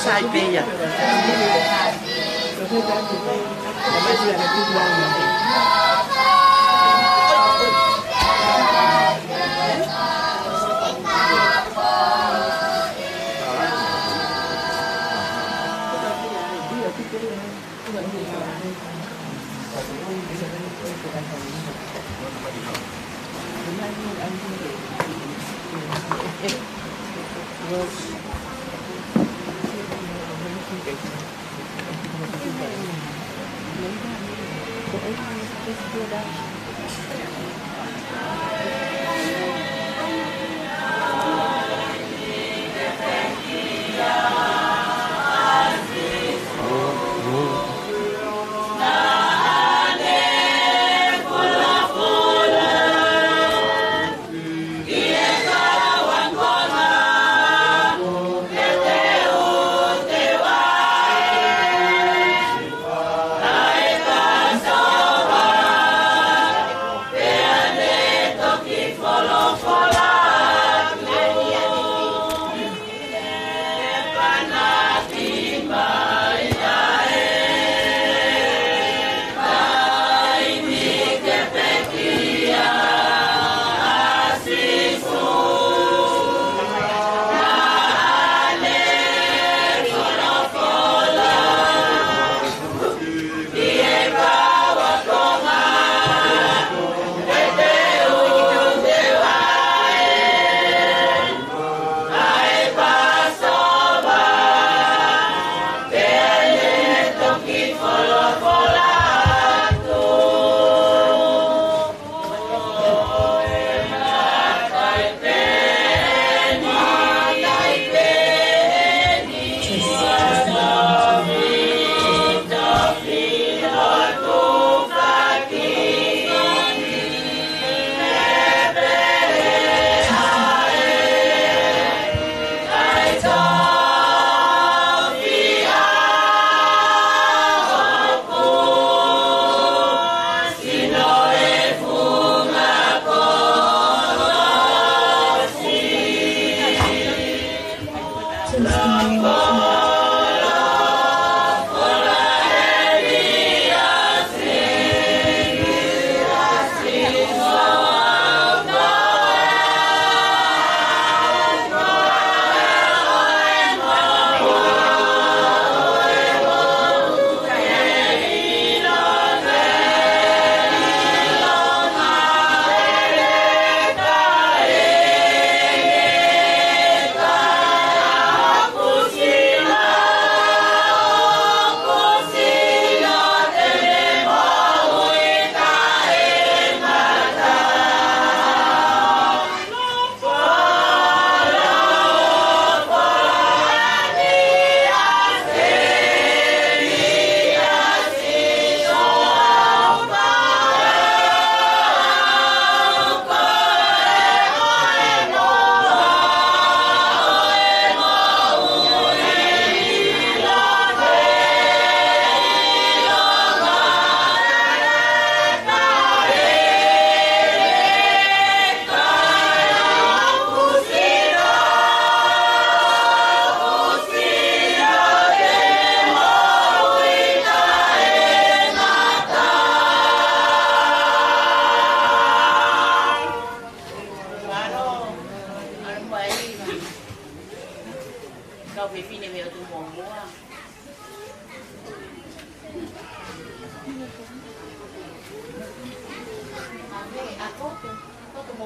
Sai bella. Toca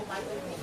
Bye.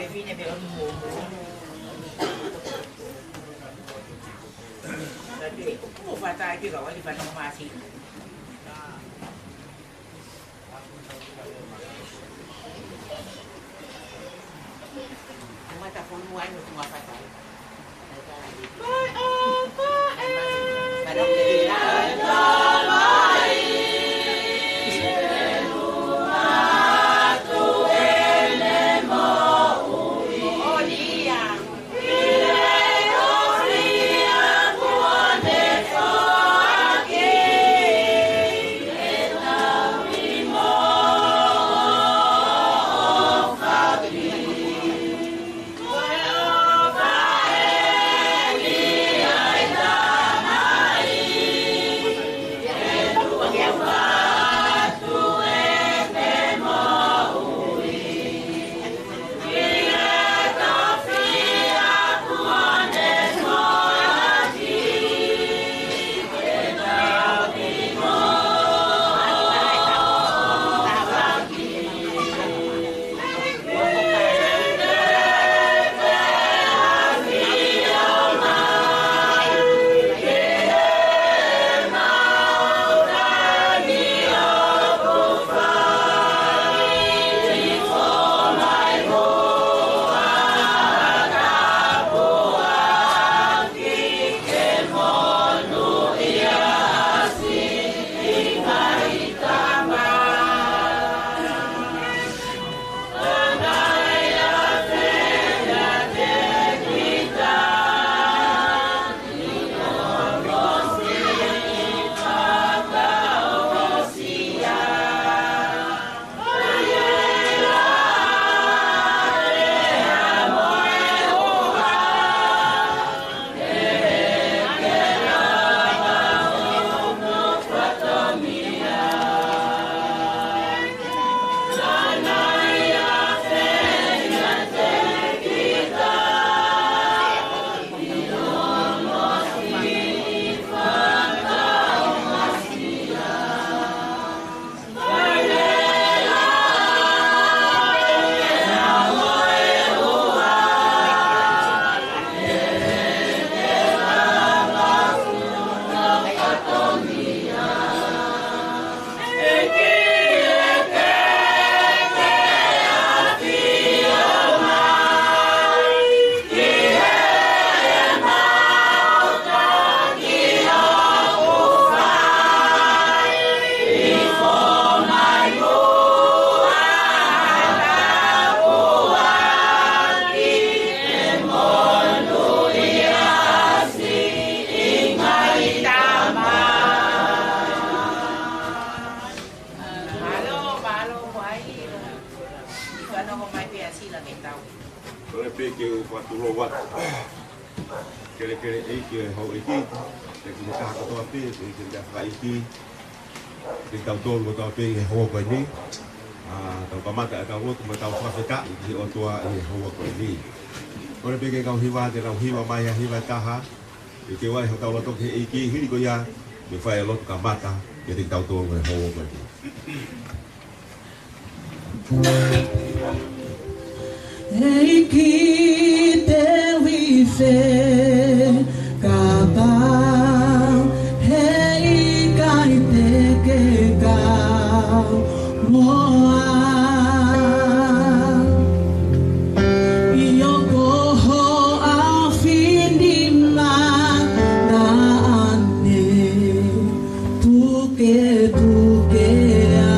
fefine be on mo. Tapi aku fata juga wali fata masih. Mata pun muai untuk fata. Kere-kere iki ho iki kita ka to api kita ka iki kita tol mo to api ho ko ni to kamata ka wo ko ta fa ka iki o to ho ko ni ore pe ke ka hiwa de la hiwa mai hiwa ta ha ke wa ho ta lo to iki hi ko ya me fa lo kamata ke kita tol mo ho ko ni Eiki te wife kaba hei kai te ke ka moa iyo koho a findima na ane tuke a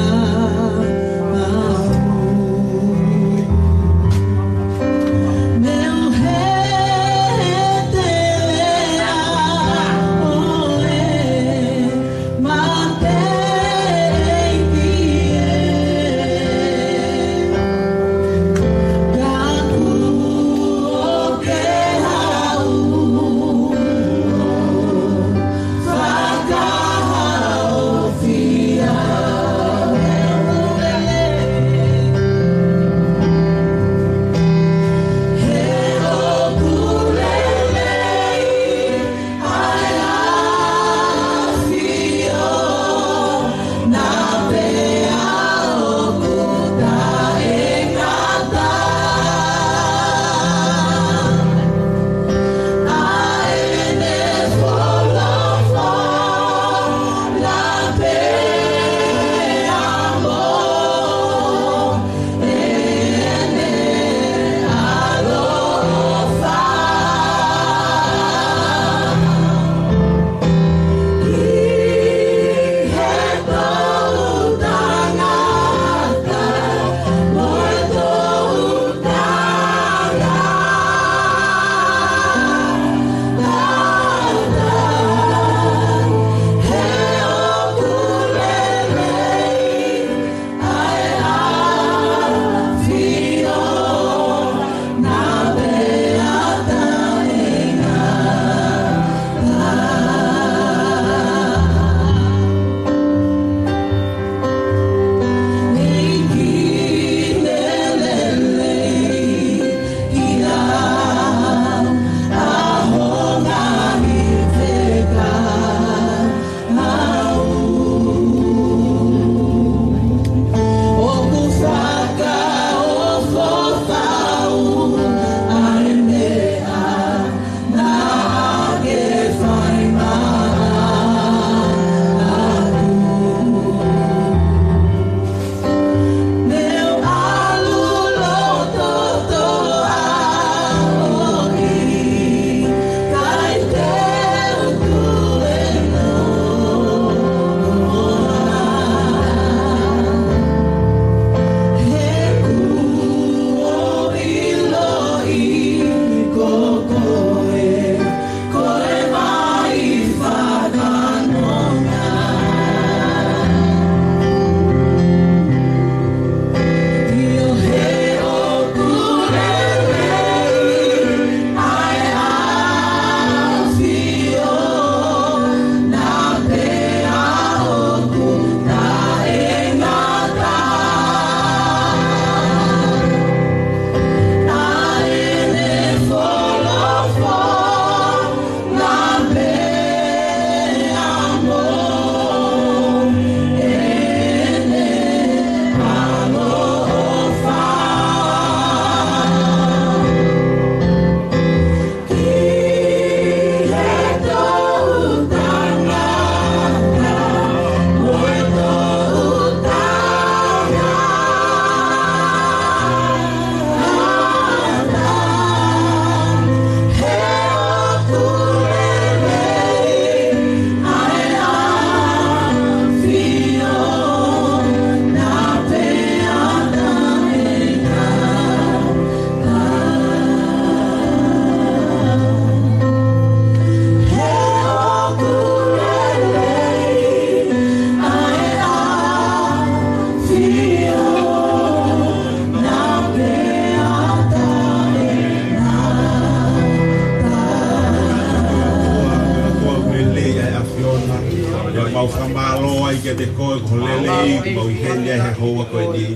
ki mau hene he hoa ko ni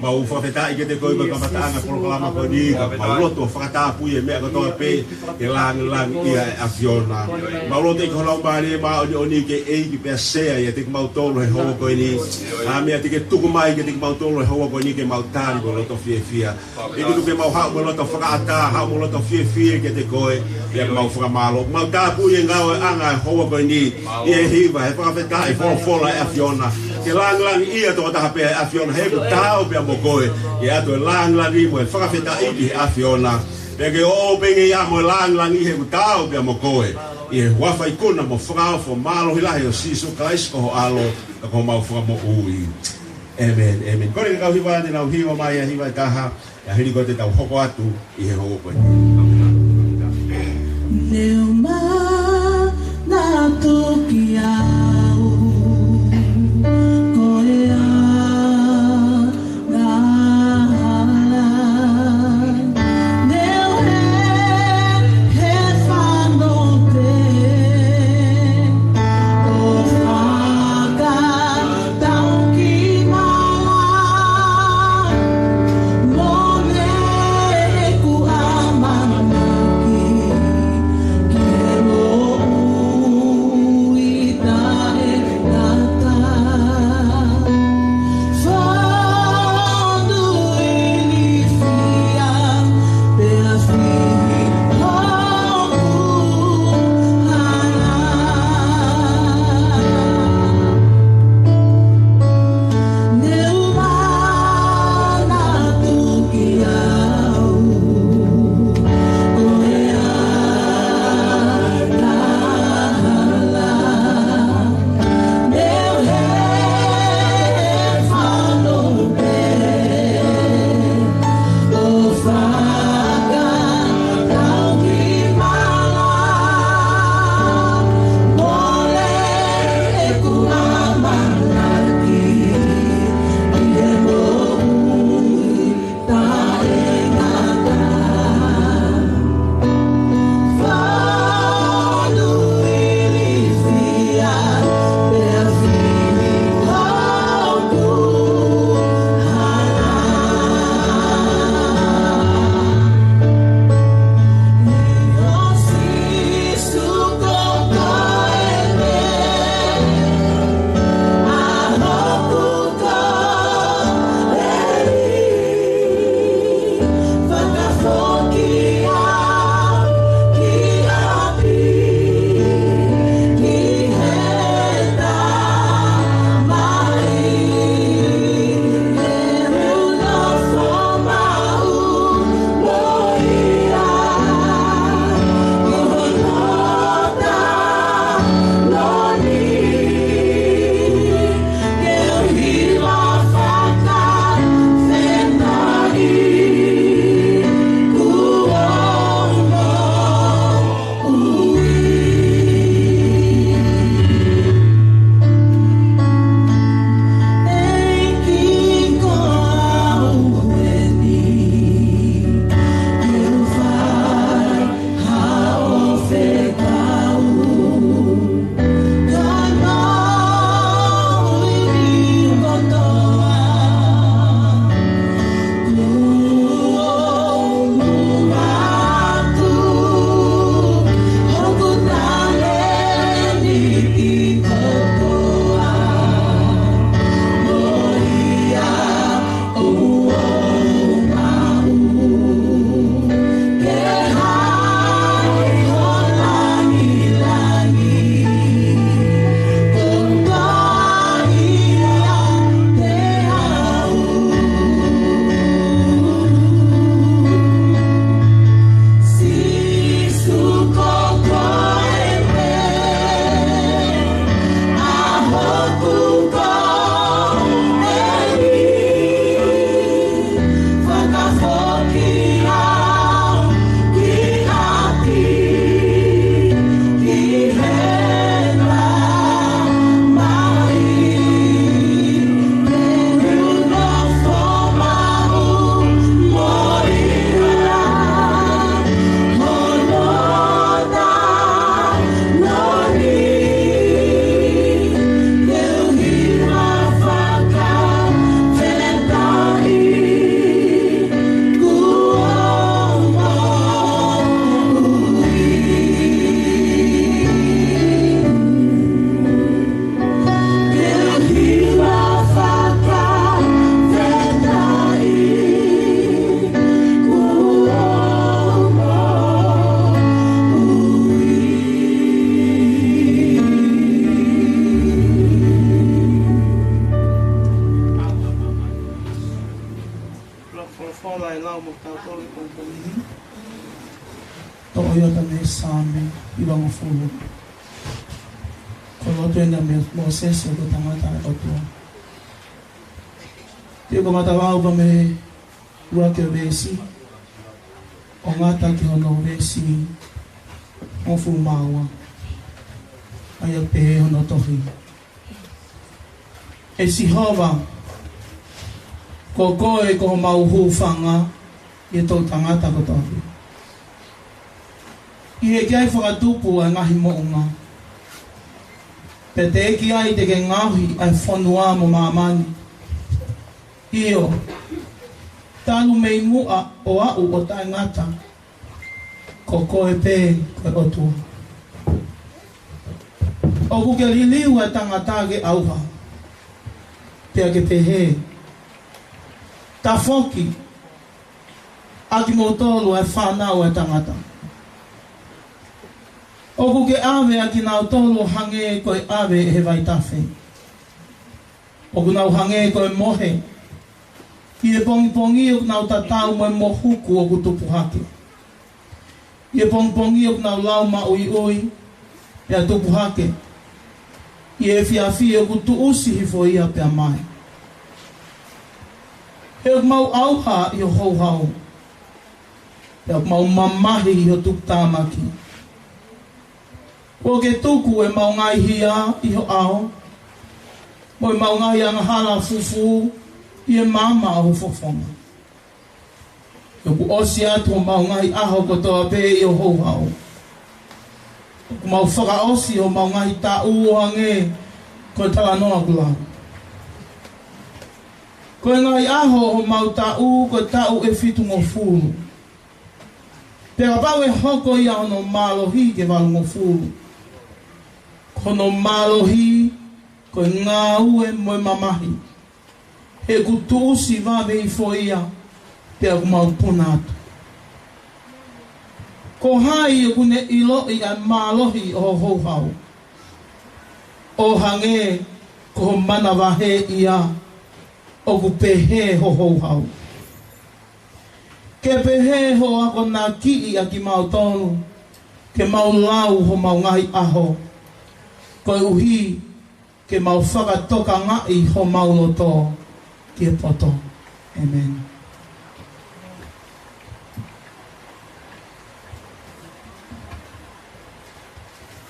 mau fa feta i ke te ko ka mata anga programa ko ni ka mau loto fakata pu e me ko to pe e lang i afiona mau loto ko lo bari ma oni ke e ki pe se e te mau to he hoa ko ni a me te ke tuku mai ke te mau to he hoa ko ni ke mau tan ko loto fia e ku ke mau ha mo loto fakata ha mo loto fia ke te ko e mau fra malo mau ta pu e ngao anga hoa ko ni e hiva e fa feta e fo la afiona ke lang ia to ta pe afiona he ku tao pe mo koe e ato lang i mo fa feta i afiona pe ke o pe nge ya mo lang i he ku tao pe mo koe e wa fa ikuna mo fra fo malo hila he si so kais ko alo ko mau fra mo ui amen ko ka hiva ni na hiva mai hiva taha ya hili ko te tau hoko atu i he ho ko Neuma na tukiau koea ngala Neu he whanote o whaka tau ki mala Mone ku amanaki ke mo ui mai ngau mo tau tolu kong kong. To'o yata me sami ibang ufulo. Kono to na me Moses ko tangata o to. Tio ko matawa ba me ua ke vesi. O ngata ki hono vesi. O fumawa. Ai pe hono tohi. E si hova. Ko koe ko mau hufanga i tō tangata ko tohi. I he kia i whakatupu a ngahi mo'unga. Pe te eki ai te ke ngahi ai whanua mo mamani. Io, tānu mei mua o au o tai ngata. Ko koe pē koe otua. O kuke liliu e tangata ke auha. Pea ke pehe. Ta whoki. Aki mo tolu e whanau e tangata. O kuke awe aki nau tolu hange koe awe he vai tawhi. O ku nau hange koe mohe. I e pongi o ku nau tatau mo mohuku o ku tupu hake. I e pongi o ku nau lau ma ui ui. Pea tupu hake. I e fiafi o ku tu usi hifo ia pea mai. He o mau auha i o hou hau. He o mau mamahi i o tupu tāmaki. O ke tuku e mau ngai hia i ho ao. Mo e mau ngai anga hala fufu i e mama o fofonga. E ku osi atu o mau ngai aho ko toa pe i o hou hau. O ku mau whaka osi o mau ngai ta uoange ko tala noa kulau. Ko e ngai aho o mau ta u ko tau e fitu ngo fulu. Pera pau e hoko ia ono malohi ke walu ngo fulu. Kono malohi, ko ngā ue moe mamahi. He ku tūsi wawe i foia, pia ku mau puna atu. Ko hai e kune ilo i a malohi o hou hau. O hange, ko mana wahe ia, o ku pehe ho hou hau. Ke pehe ho ako nā ki i a ki mau tonu, ke mau lau ho mau ngai aho. Koe uhi ke mau whakatoka ngai ho mauloto ki e poto. Amen.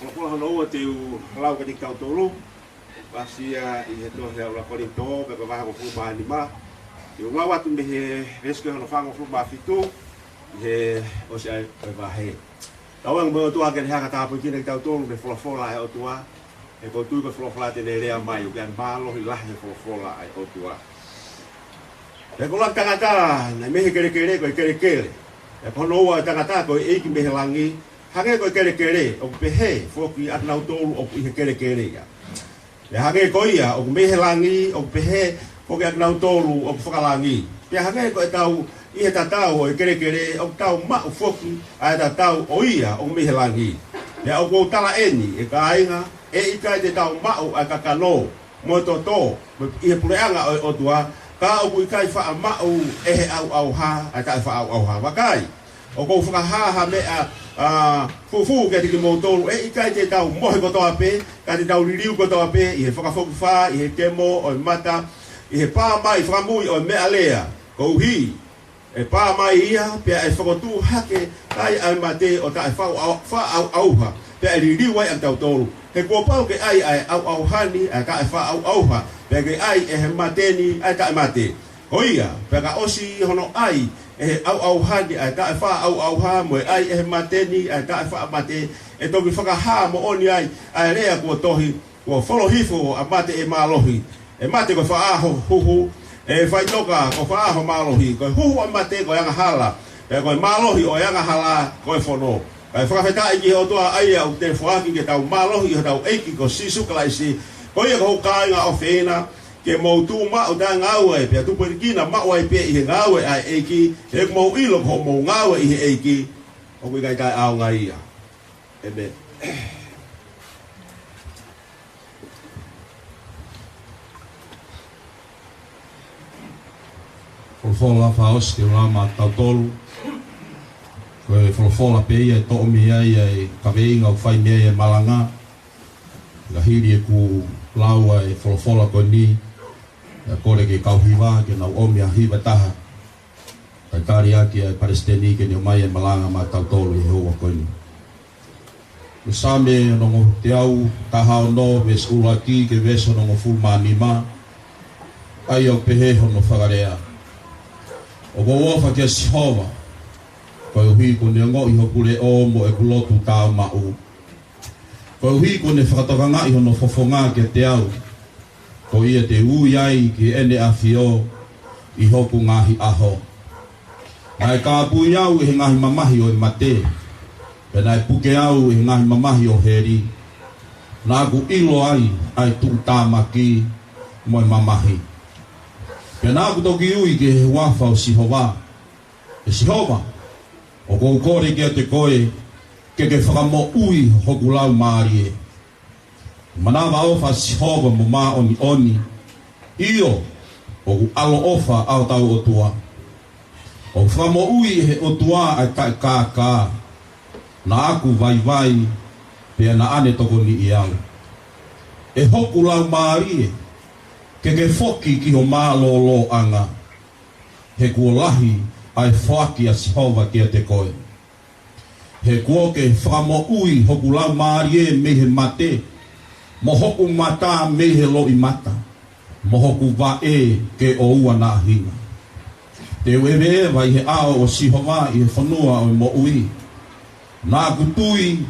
Kula hana ua te u lau ka tikau tolu. Pasia i he toa hea ula kori tō, pepe waha ko fulu maha ni ma. I u lau atu me he reske hana whango fulu maha fitu. I he osi ai koe wahe. Tauang mga tua ke hea ka tāpui kina ki tau tolu me fola he o tua. E ko tui ko fola te ne rea mai, u kian malo hi lahi fola ai o tua. E ko lak tangata, na mehe kere ko i kere. E kono ua tangata ko i eiki mehe langi. Hage ko i kere, o pehe, foki at nau tolu o i he kere ia. E hage ko ia, o mehe langi, o pehe, foki at nau tolu o whakalangi. Pea hage ko e tau, i he tatau o i kere, o tau mau foki, a e tatau o ia o mehe langi. E o kou tala eni, e ka ainga, e i kai te tau mau a kakano, mo to to, i he pureanga o tua, ka o kui kai wha mau e he au ha, a kai wha au ha, wakai. O kou whakahaha me a fufu ke tiki mōtoro, e i kai te tau mohe kotoa pe, ka te tau ririu kotoa pe, i he whakafoku wha, i he kemo, o i mata, i he pā mai whakamui o i mea lea, kou hi, e pā mai ia, pia e whakotu hake, kai ai mate o tae wha au auha, pia e ririu ai am tau toru. He kua pau ke ai au hani, a tae wha au auha, pia ke ai e he mateni, ai tae mate. Hoia, pia ka osi hono ai, e au hani, a tae wha au auha, mo e ai e he mateni, a tae wha mate, e toki whakaha mo oni ai, a rea kua tohi, kua wholohifo a mate e malohi. E mate ko wha aho huhu, e whai toka ko wha aho malohi, ko huhu a mate ko yanga hala, e ko malohi o yanga hala, ko e whono. Kai whakawheta i ki ho toa aia o te whaaki ke tau malohi o tau eiki ko sisu kalaisi. Ko ia ko kāinga o whina ke mautu ma o tā ngāua e pia tuperikina ma o ai pia i he ngāua ai eiki. He ko mau ilo ko mau ngāua i he eiki. O kui kai tai au ngā ia. Amen. Folfola faos te ulama tautolu. Koe folfola pe ia to mi ai ai kaveinga o fai mea malanga. La hiri e ku laua e folfola ko ni. Kore ke kauhiwa ke nau omi a hiwa taha. Kai kari aki ai Palestini ke ni o mai e malanga ma tautolu e hoa ko ni. Usame nongo te au tahao no ves ulaki ke veso nongo fulmanima. Ai au pehe hono whakarea. O wowofa ke sihova. Koe hui ko ne ngo iho kule o mo e kulotu tau mau. Koe hui ko ne whakatokanga iho no fofonga ke te au. Ko ia te ui ai ki ene a fio iho ku ngahi aho. Ai ka pui au e ngahi mamahi o i mate. Pena e puke au e ngahi mamahi o heri. Nā ku ilo ai tu tāmaki mo i mamahi. Pena ku toki ui ke he wafa o Sihova. E Sihova. O kou kore kia te koe ke whakamo ui hoku lau maari e. Manawa ofa Sihova mo maa oni oni. Iyo o ku alo ofa au tau o tua. O whakamo ui he o tua ai kai kā. Na aku vai pia na ane toko ni iau. E hoku lau maari e. Ke foki ki ho maa lo anga. He kuolahi ai whaki a Sihova kia te koe. He kua ke whamo ui hoku lau maari e me he mate. Mo hoku mata me he lo i mata. Mo hoku va e ke o ua na hina. Te wewe vai he ao o Sihova i he whanua o mo ui. Nā kutui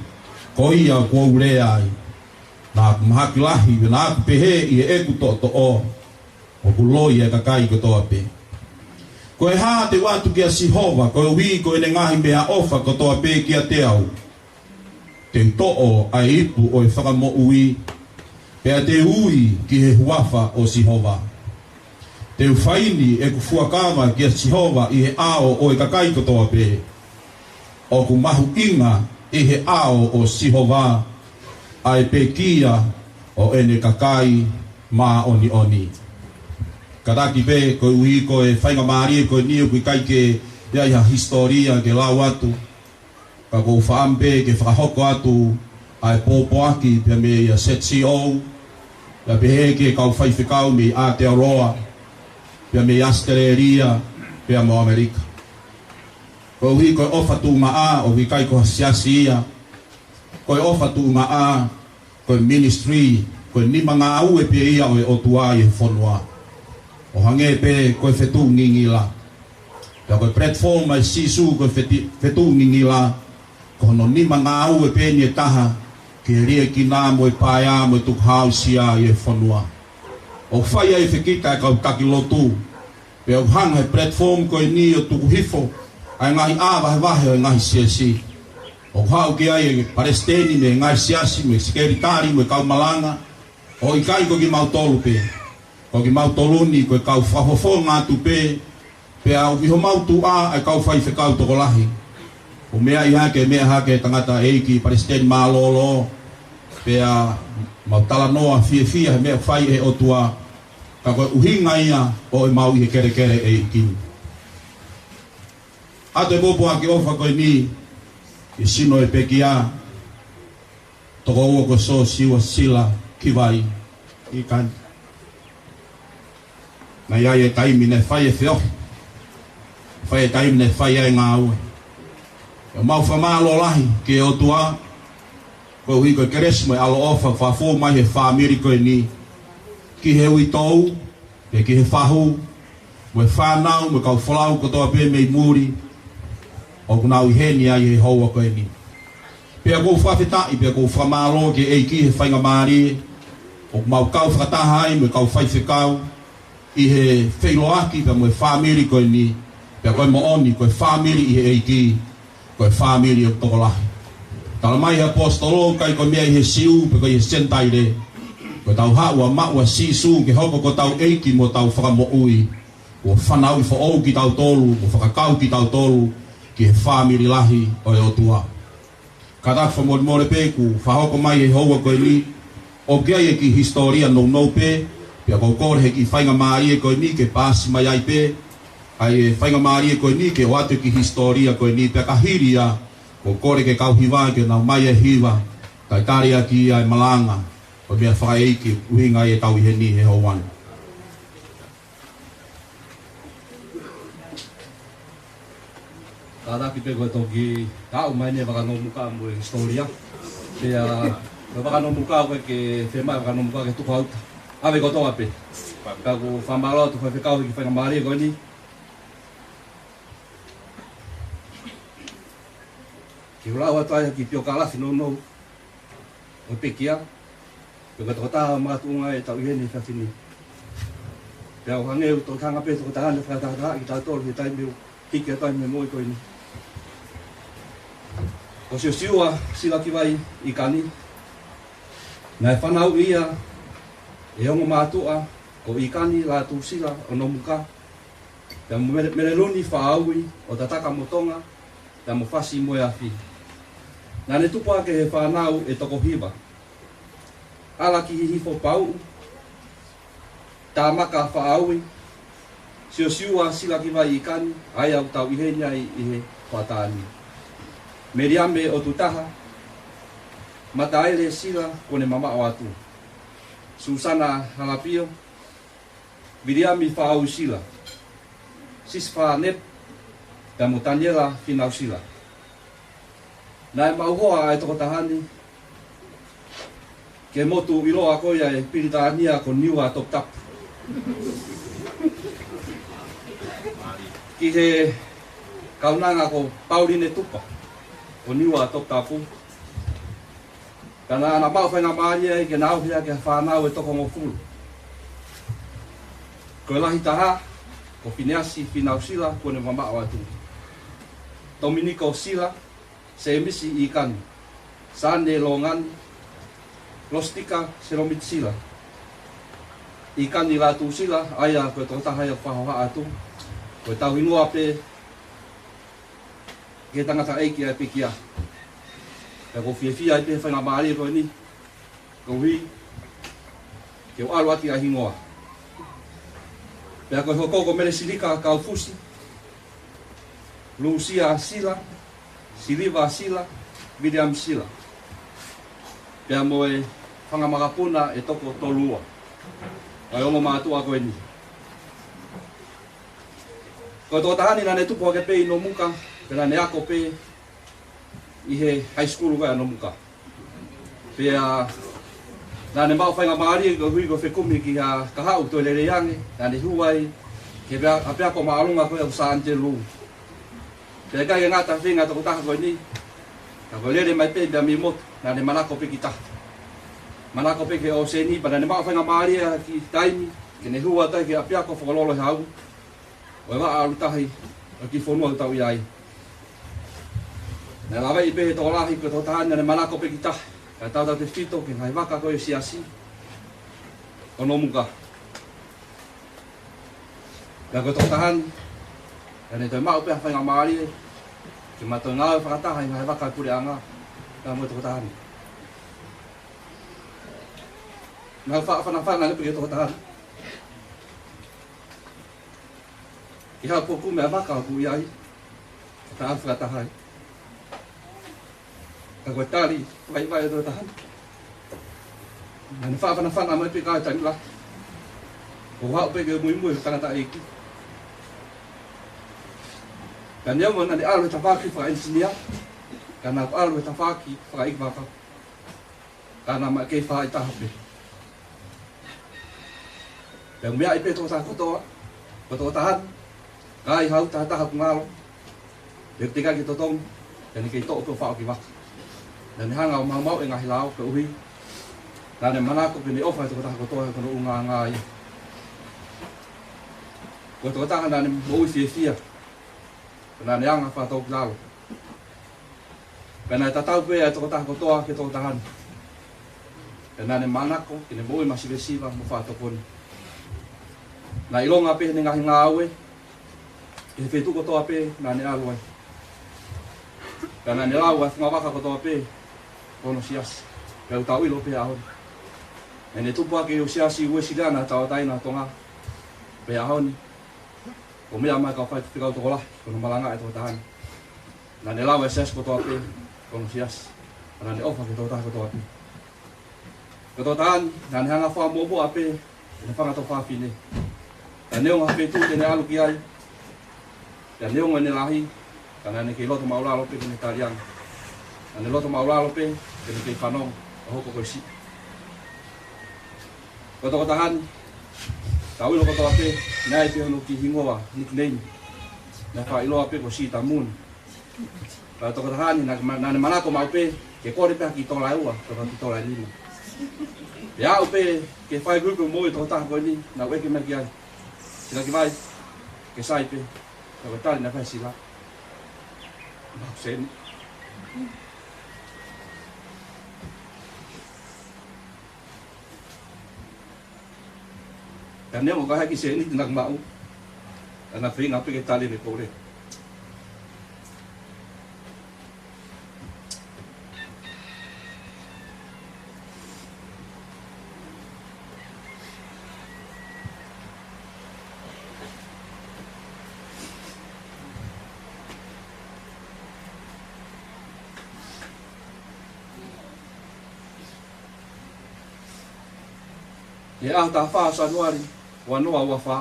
ko ia kua ure ai. Nā kumahakilahi nā kupehe i e eku to o. O kuloi e kakai ko toa pe. Ko e hā te watu kia Sihova, ko e hui ko e ne ngahi mea ofa ko toa pe kia te au. Te to'o ai ipu o e whakamo ui. Pea te ui ki he huafa o Sihova. Te uwhaini e ku fuakawa kia Sihova i he ao o e kakai ko toa pe. O ku mahu inga i he ao o Sihova. Ai pe kia o ene kakai ma oni oni. Karaki pe ko ui ko e whainga maari ko e niu kui kai ke ia historia ke lau atu. Ka ko whaampe ke whakahoko atu ai pōpo aki pia me ia ZCO. Pia pehe ke kau whaiwhikau me Aotearoa. Pia me Australia pia mo Amerika. Ko ui ko e ofa tu maa o ui kai ko hasiasi ia. Ko e ofa tu maa ko e ministry ko e nima ngā au e pia ia o e otua i he whanua. O hange pe koe whetu ngingi la. Pea koe platform ai sisu koe whetu ngingi la. Ko hono nima ngā au e pe ni e taha. Ke ria ki nā mo e paia mo e tukhau sia i e whanua. O whai ai whekita e kau taki lotu. Pea hanga e platform koe ni o tuku hifo. Ai ngahi āwahe wahe o ngahi siasi. O hau ki ai e Palestini me ngahi siasi me sikeritari mo e kau malanga. O i kai ko ki mautolu pe. Ko ki mau toluni ko kau whahofo ngā tupe. Pea o viho mau tu a ai kau whai whekau toko lahi. O mea i hake tangata eiki Palestine mālolo. Pea mau tala noa fia he mea whai he o tua. Ka koe uhinga ia o e mau i he kere kere eiki. Ato e popo ake ofa koe ni. I sino e pekia. Toko ua ko so siwa sila kiwai. I kani. Na ia e taimi ne whai e whio. Whai e taimi ne whai e ngā ue. E mau whamalo lahi ki e o tua. Koe hui koe keresmo e alo ofa whafo mai he whamiri koe ni. Ki he ui tau, e ki he whahu. Mo e whanau, mo kau whalau kotoa pe mei muri. O kunau i heni ai he haua koe ni. Pea kou whawhetai, pea kou whamalo ki e ki he whainga maari. O mau kau whakatahai, mo kau whaiwhekau. I he whailoaki pia mo e whamiri koe ni. Pia koe mo oni, koe whamiri i he eiki. Koe whamiri o toko lahi. Tala mai he apostolo, kai koe mea i he siu, pia koe i he sentaire. Koe tau haua maua sisu, ke hoko ko tau eiki mo tau whakamo ui. O whanau i whaou ki tau tolu, o whakakau ki tau tolu, ki he whamiri lahi o e o tua. Katak whamori more peku, whahoko mai he hoa koe ni. O kia e ki historia no pe. Pia kau kore he ki whainga maari e koe ni ke pāsi mai ai pe. ai whainga maari e koe ni ke watu ki historia koe ni pe kahiria ko kore ke kau hiwa ke nau mai e hiwa kai tari aki ai malanga o mea whae ki uhinga e tau ihe ni he hoan. Kada ki pe koe toki tau mai ne waka nomuka mo historia pea waka nomuka koe ke whema waka nomuka ke tuku auta ave kotoa pe ka ko whamalo tu whawhekau ki whainga maari e koe ni ki ulau atu ki pio kalasi no o pekia pe ko tota ma tu ngai tau ye ni fafini pe o hange to kanga pe to ta le fa ta ki ta to ki tai mi ki ke tai me mo ko ni o se siwa sila ki vai I kani nai whanau ia e ongo mātua ko I kani la tu sila o no muka pe mele luni whaaui o tataka motonga pe mo fasi mo ya fi na ne tupa ke he whanau e toko hiwa ala ki hihifo pau tā maka whaaui sio siua sila ki vai I kani ai au tau ihenia I he whataani meriame o tutaha mataele sila kone mama o atu Susana Halapio Miriami whaau sila Sisfa Nep ta Mutaniela finau sila nai mauhoa ai toko tahani ke motu iloa koia e piritania ko niua top tap ki he kaunanga ko Pauline tupa ko niua top tapu kana na mau whainga maari ke nau hia ke whanau e toko ngofulu ko lahi taha ko Phineasi finau sila kone mama o atu Dominico sila se misi I kani sane longan lostika seromit sila I kani latu sila aya ko to tahaya whahoha atu ko tau inua pe ke tangata eiki ai pikia e ko fia ai pe whainga maari ko ni ko hui ke o alu ati a hingoa pe ko hoko mele silika kau fusi Lucia sila Siliva sila, William sila. Pea moe whangamakapuna e toko tolua. Ai ongo mātua koe ni. Ko tō tahani nane tupo ke pe I no muka, pena ne ako pe I he high school koe no muka. Pea nane mau whainga maari ko hui ko whekumi ki ha kahau tō lere yange, nane huai ke apea ko maalunga koe o San Angelo. Pea kai e ngata whenga toko taha koe ni ka koe lere mai pe bea mi motu na ne manako pe ki taha manako pe ke o se ni pa na ne maa whenga maari ki taimi ke ne hua tai ke a pia ko whakololo he hau o e waa alu tahi o ki whonua tau I ai na lawe I pe he toko lahi ko toko taha na ne manako pe ki taha ka tau te whito ke ngai waka koe siasi o no muka ka ko toko taha Kane toi mau pe whainga maari e, ki mato ngāu whakataha I ngai waka kure anga, ka mo toko tahani. Ngau whana nepe ke toko tahani. I hao poku mea waka ku I ai, ka au whakataha I. Ka koe tari, vai e toko tahani. Ngane whana mai pe kai taimila. Ko hao pe ke mui tangata eiki. Kan ia mana alu tafaki fa engineer kana alu tafaki fa ikbaka kana ma ke fa itahape yang mea ipe to sa koto tahan kai hau ta hak ngalo ketika kita tong dan ke to ko fa ki wak dan hanga mau engai lao ke uhi dan mana ko ni ofa to ta koto ko unga ngai ko tahan dan mo fia Pena neanga whātau ki lalo. Pena e tatau pe e toko taha kotoa ke toko tahan. Pena ne manako, ki ne moe masiresiva mo whātau koni. Na ilonga pe ne ngahi ngā aue, e he whetu kotoa pe na ne aluai. Pena ne lau e whungawaka kotoa pe, kono siasi. Pea utau ilo pe ahoni. E ne tupua ke o siasi ue silana tau taina tonga. Pe ahoni. Ko mea mai ka whai te whikau toko lahi, kono malanga e tō tahani. Nā ne lawa e ses ko tō ape, kono sias. Nā ne ofa ke tō taha ko tō ape. Ko tō tahani, nā ne hanga wha mō ape, e ne whanga tō whawhine. Nā ne onga whetū te ne alu ki ai. Nā ne onga ne lahi, ka nā ne kei loto mauralo pe kene tarianga. Nā ne loto mauralo pe, kene kei whanong, a hoko koe si. Ko tō tahani, tau ilo ko tō ape, nai pe hono ki hingoa, nickname. Nā wha iloa pe ko si ta moon. Ka tō tahani, nā ne manako mau pe, ke kore pe ki tō lai ua, tō ki tō lai lima. Pe au pe, ke whai grupo mo i tō taha koe ni, nā weke mai ki ai. Sila ki vai, ke sai pe, ka wai tali nā whai sila. Nā kuseni. Ka neo ka haki se ni tinak mau. Ana whi ngā peke tali me kore. Ye ah ta wha sa nuari, wa noa ua wha.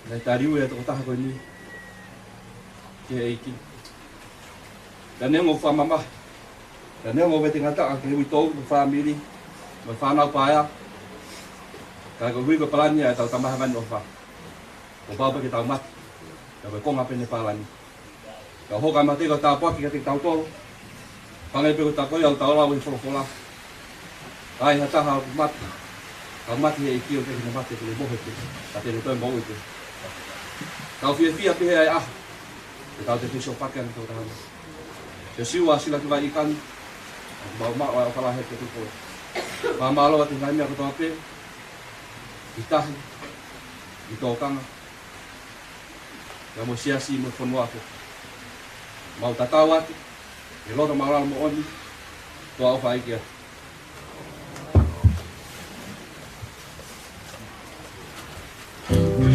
Nei tā riu e tō taha koe ni, ke eiki. Ka nengo wha mama, ka nengo wete ngata a ke hui tōu ko wha miri, mai whanau pāia. Ka ko hui ko palani a tau tamaha mani o wha. Ko pāpa ke tau mati, ka koe konga pene palani. Ka hoka mati ko tā paki ka te tau tōru. Pangai pe ko tā koe au tau lau i wholofola. Ai ha taha mati. Ka mati e iki o te kina mati te le mohe te. Ka te le toi mau i te. Kau fia pe ai ah. Te tau te fiso pakean tō tahana. Te siua sila ki vai ikan. Bau mak wai o kala he te tupo. Ka malo ati ngai mea koto ape. I tahi. I tō kanga. Ka mo siasi mo whanua ake. Mau tatau ake. E loto maurala mo oni. Tō au whai kia. Oh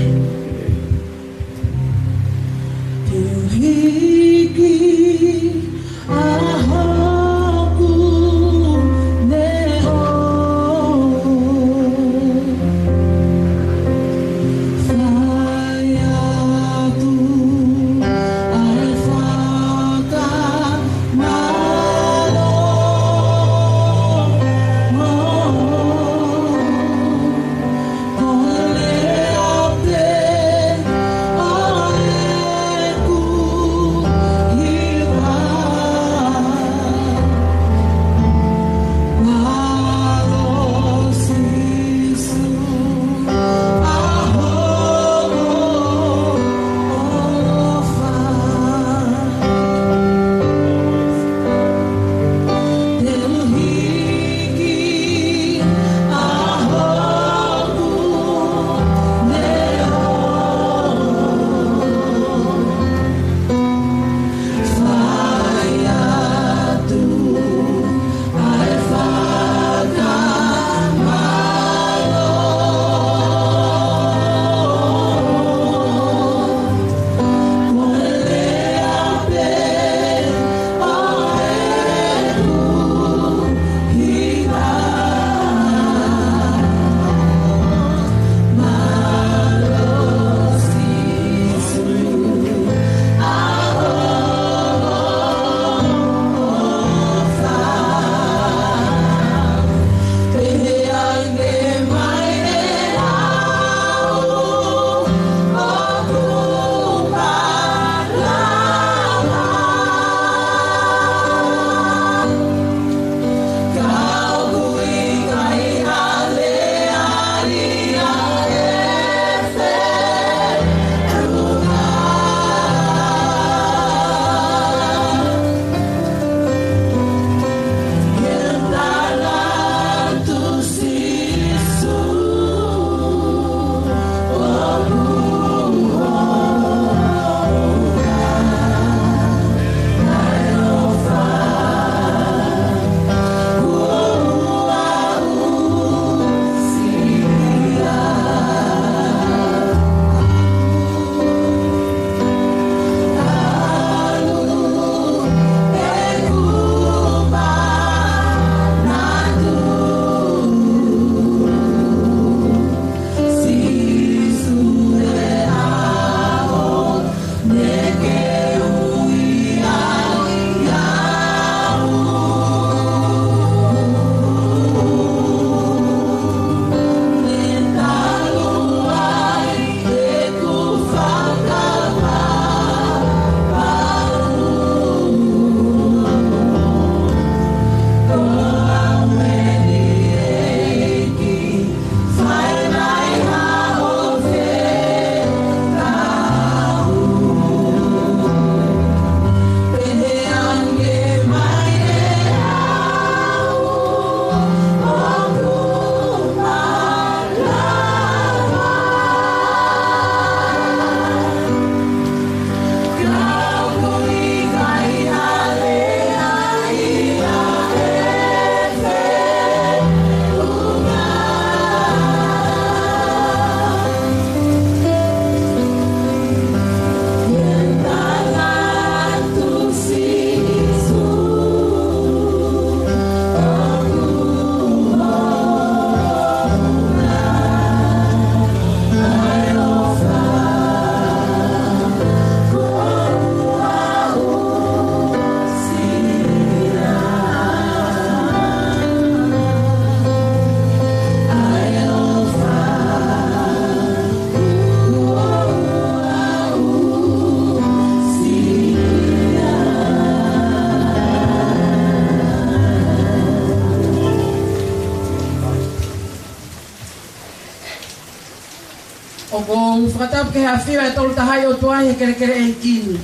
Ako whakatap ke hawhia e tolu tahai o tuai he kere kere e kini.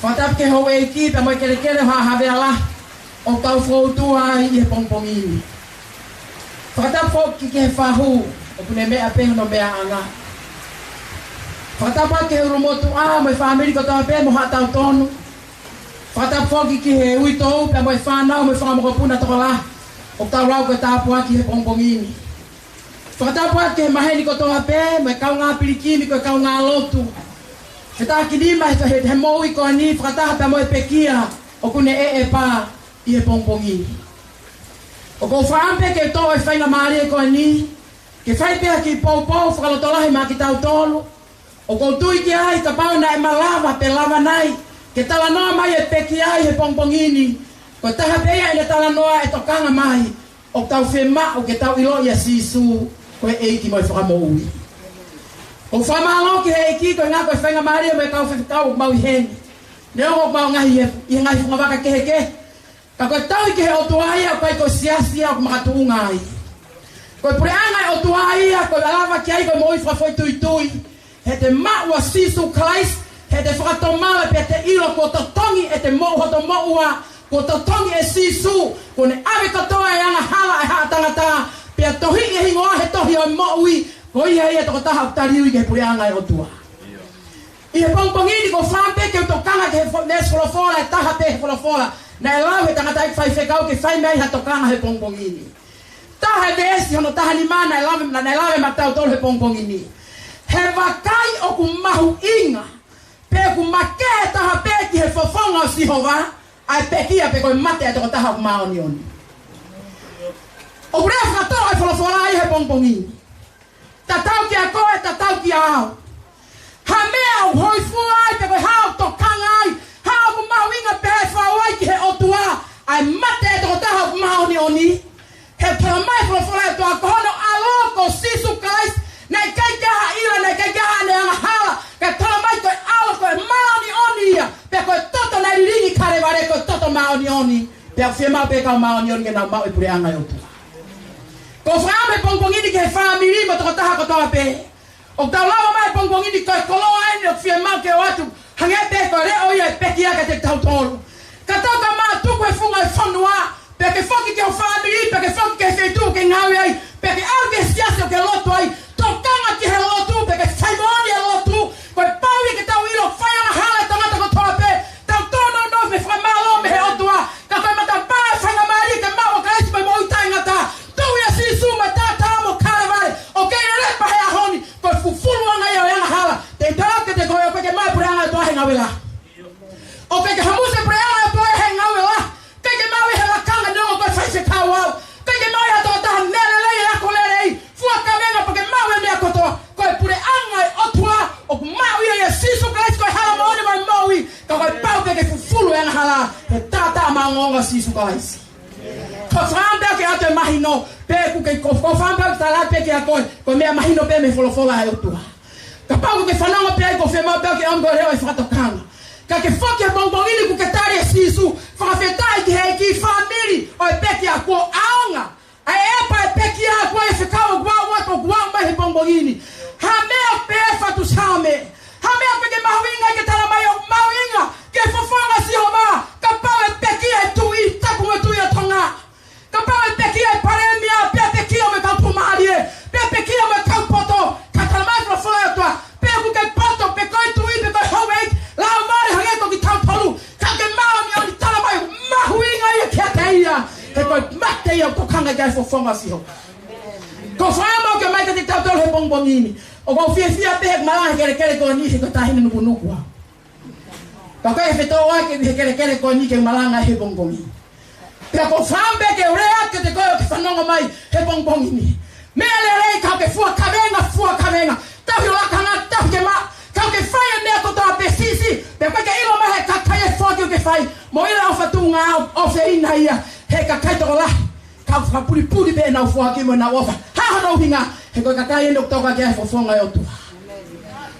Whakatap ke hou e ki pe moi kere kere ha hawe ala o tau whautua i he pongpongini. Whakatap whoki ke he whahu o kune mea peho no mea anga. Whakatap ke he urumotu a moi whamiri ko tau pe mo hatau tonu. Whakatap whoki ki he ui tou pe moi whanau moi whangamokopuna toko la o tau rau ke tāpua ki he pongpongini. Whakatapua ke maheni ko toa pē, me kau ngā pirikini ko kau ngā lotu. He tā ki nima he moui ko ni, whakataha pē moe pekia, o kune e pā i he pongpongini. O ko whaampe ke toa e whainga maari ko ni, ke whai pēha ki pou, whakalotolahi mā ki tau tolu. O ko tui ki ai, ka pau na e malava pe lava nai, ke tala noa mai e peki ai he pongpongini. Ko taha pēha e tala noa e tokanga mai, o tau whema o ke tau ilo i a sisu. Koe eiki moi whakamoui. O whamalo ki he eiki koe ngā koe whainga maria me kau whekau mau i heni. Neo ko mau ngahi i ngai whangawaka kehe ke. Ka koe tau i ke he o tuaia koe koe siasia o makatu ngai. Koe pure angai o tuaia koe alawa ki ai koe moi whafoi tui tui. He te maua sisu Christ. He te whakatomala pe te ilo ko to tongi e te mo hoto moua. Ko to tongi e sisu. Ko ne awe katoa e anga hala e haa tangata. Pea tohi e hingoa he tohi o moui, ko ia ia toko taha utari ui ke pure anga e o tua. I he pongpongini ko whampe ke utokanga ke he nes wholofora e taha pe he wholofora, na e lau he tangata i whai whekau ke whai mei ha tokanga he pongpongini. Taha e desi hono taha ni mana na e lau e matau tolu he pongpongini. He wakai o ku mahu inga, pe ku make taha pe ki he fofonga o sihova, ai pekia pe koe mate e toko taha ku maoni oni. O kure whakatoa e wholofora ai he pongpongini. Tatau ki a koe, tatau ki a au. Ha mea o hoi fua ai pe koe hao tokanga ai. Hao ku mahu inga pe he whawai ki he otua. Ai mate e toko taha ku mahu ni oni. He paramai wholofora e toa kohono aloko sisu Christ. Nei kai kaha ila, nei kai kaha ne anga hala. Ke paramai koe aloko e mahu ni oni ia. Pe koe toto nei ringi kare ware koe toto mahu ni oni. Pe a whiemau pe kau mahu ni oni ke nau mau e pure anga e otua. Ko whaame pongpongini ke he whaamiri ma toko taha kotoa pe. O tau lawa mai pongpongini koe koloa eni o whia mau ke o atu. Hange pe koe reo ia e peki aka te tau tolu. Ka tau ka maa tuku e whunga e whanua. Pe ke whoki ke o whaamiri, pe ke whoki ke whetu ke ngawi ai. Pe ke au ke siasi o ke lotu ai. Tokanga ki he lotu, pe ke whaimoni e lotu. Koe paui ke tau ilo whaianga hala e tangata kotoa pe. Tau tono no me whamalo me he otua. Ka koe mata paa whainga maari ke mau o ka esi me mo utai ngata. Suma tata mo karavare o ke re pa he ahoni ko fufulu anga yo yang hala te dake te ko yo pe ke mai puranga to he ngawela o pe ke hamuse puranga to he ngawela ke mai he la kanga no ko fa se kawa ke mai to ta mele le ya ko le fu ka venga pe ke mai me ko to ko pure anga o tua o mai ye sisu Christ ko hala mo ni mai maui ko pa pe ke fufulu anga hala te tata ma ngonga sisu Christ ko famba ke ate mahino pe ku ke ko famba tala pe ke akon ko me mahino pe me folofola ha yotua ka pa ku ke fananga pe ko fe ma pe ke ando reo e fato kanga ka ke foke bongbongini ku ke tare sisu fa fetai ke ki family o pe ke ako anga ai e pa pe ke ako e fika o gwa ma he bongbongini ha me pe fatu same ha me pe ke mawinga ke tala mai o mawinga ke fofonga si homa ka pa pe ke tu i ta ku tu ya tonga kapal pekia paremia pekia me kampu marie pekia me kampoto katalmai pro fola tua pe ku ke poto pe koi tu i pe ko howeit la mari hage ko ki tampolu ka ke mau mi oni talamai mahuinga ye keteia ke ko mate yo ko kanga ga fo fonga si ho ko fama ke mai ka ti tautol he bongbongini o ko fia pe mala kere ko ni ko tahini no bunuku ka ko e feto wa ke kere ko ni ke malanga he bongbongini. Pea ko whambe ke urea ke te koe o ke whanonga mai he bongbongini. Mea le rei kau ke fua kawenga. Tahi o lakanga, tahi ke ma. Kau ke whai e mea kotoa pe sisi. Pea koe ke ilo mahe kakai e whaki o ke whai. Mo ila o whatunga o whe ina ia. He kakai toko lahi. Kau whapuri pe na o whaki mo na ofa. Haha no hinga. He koe kakai ene o toka ke e whawhonga e o tua.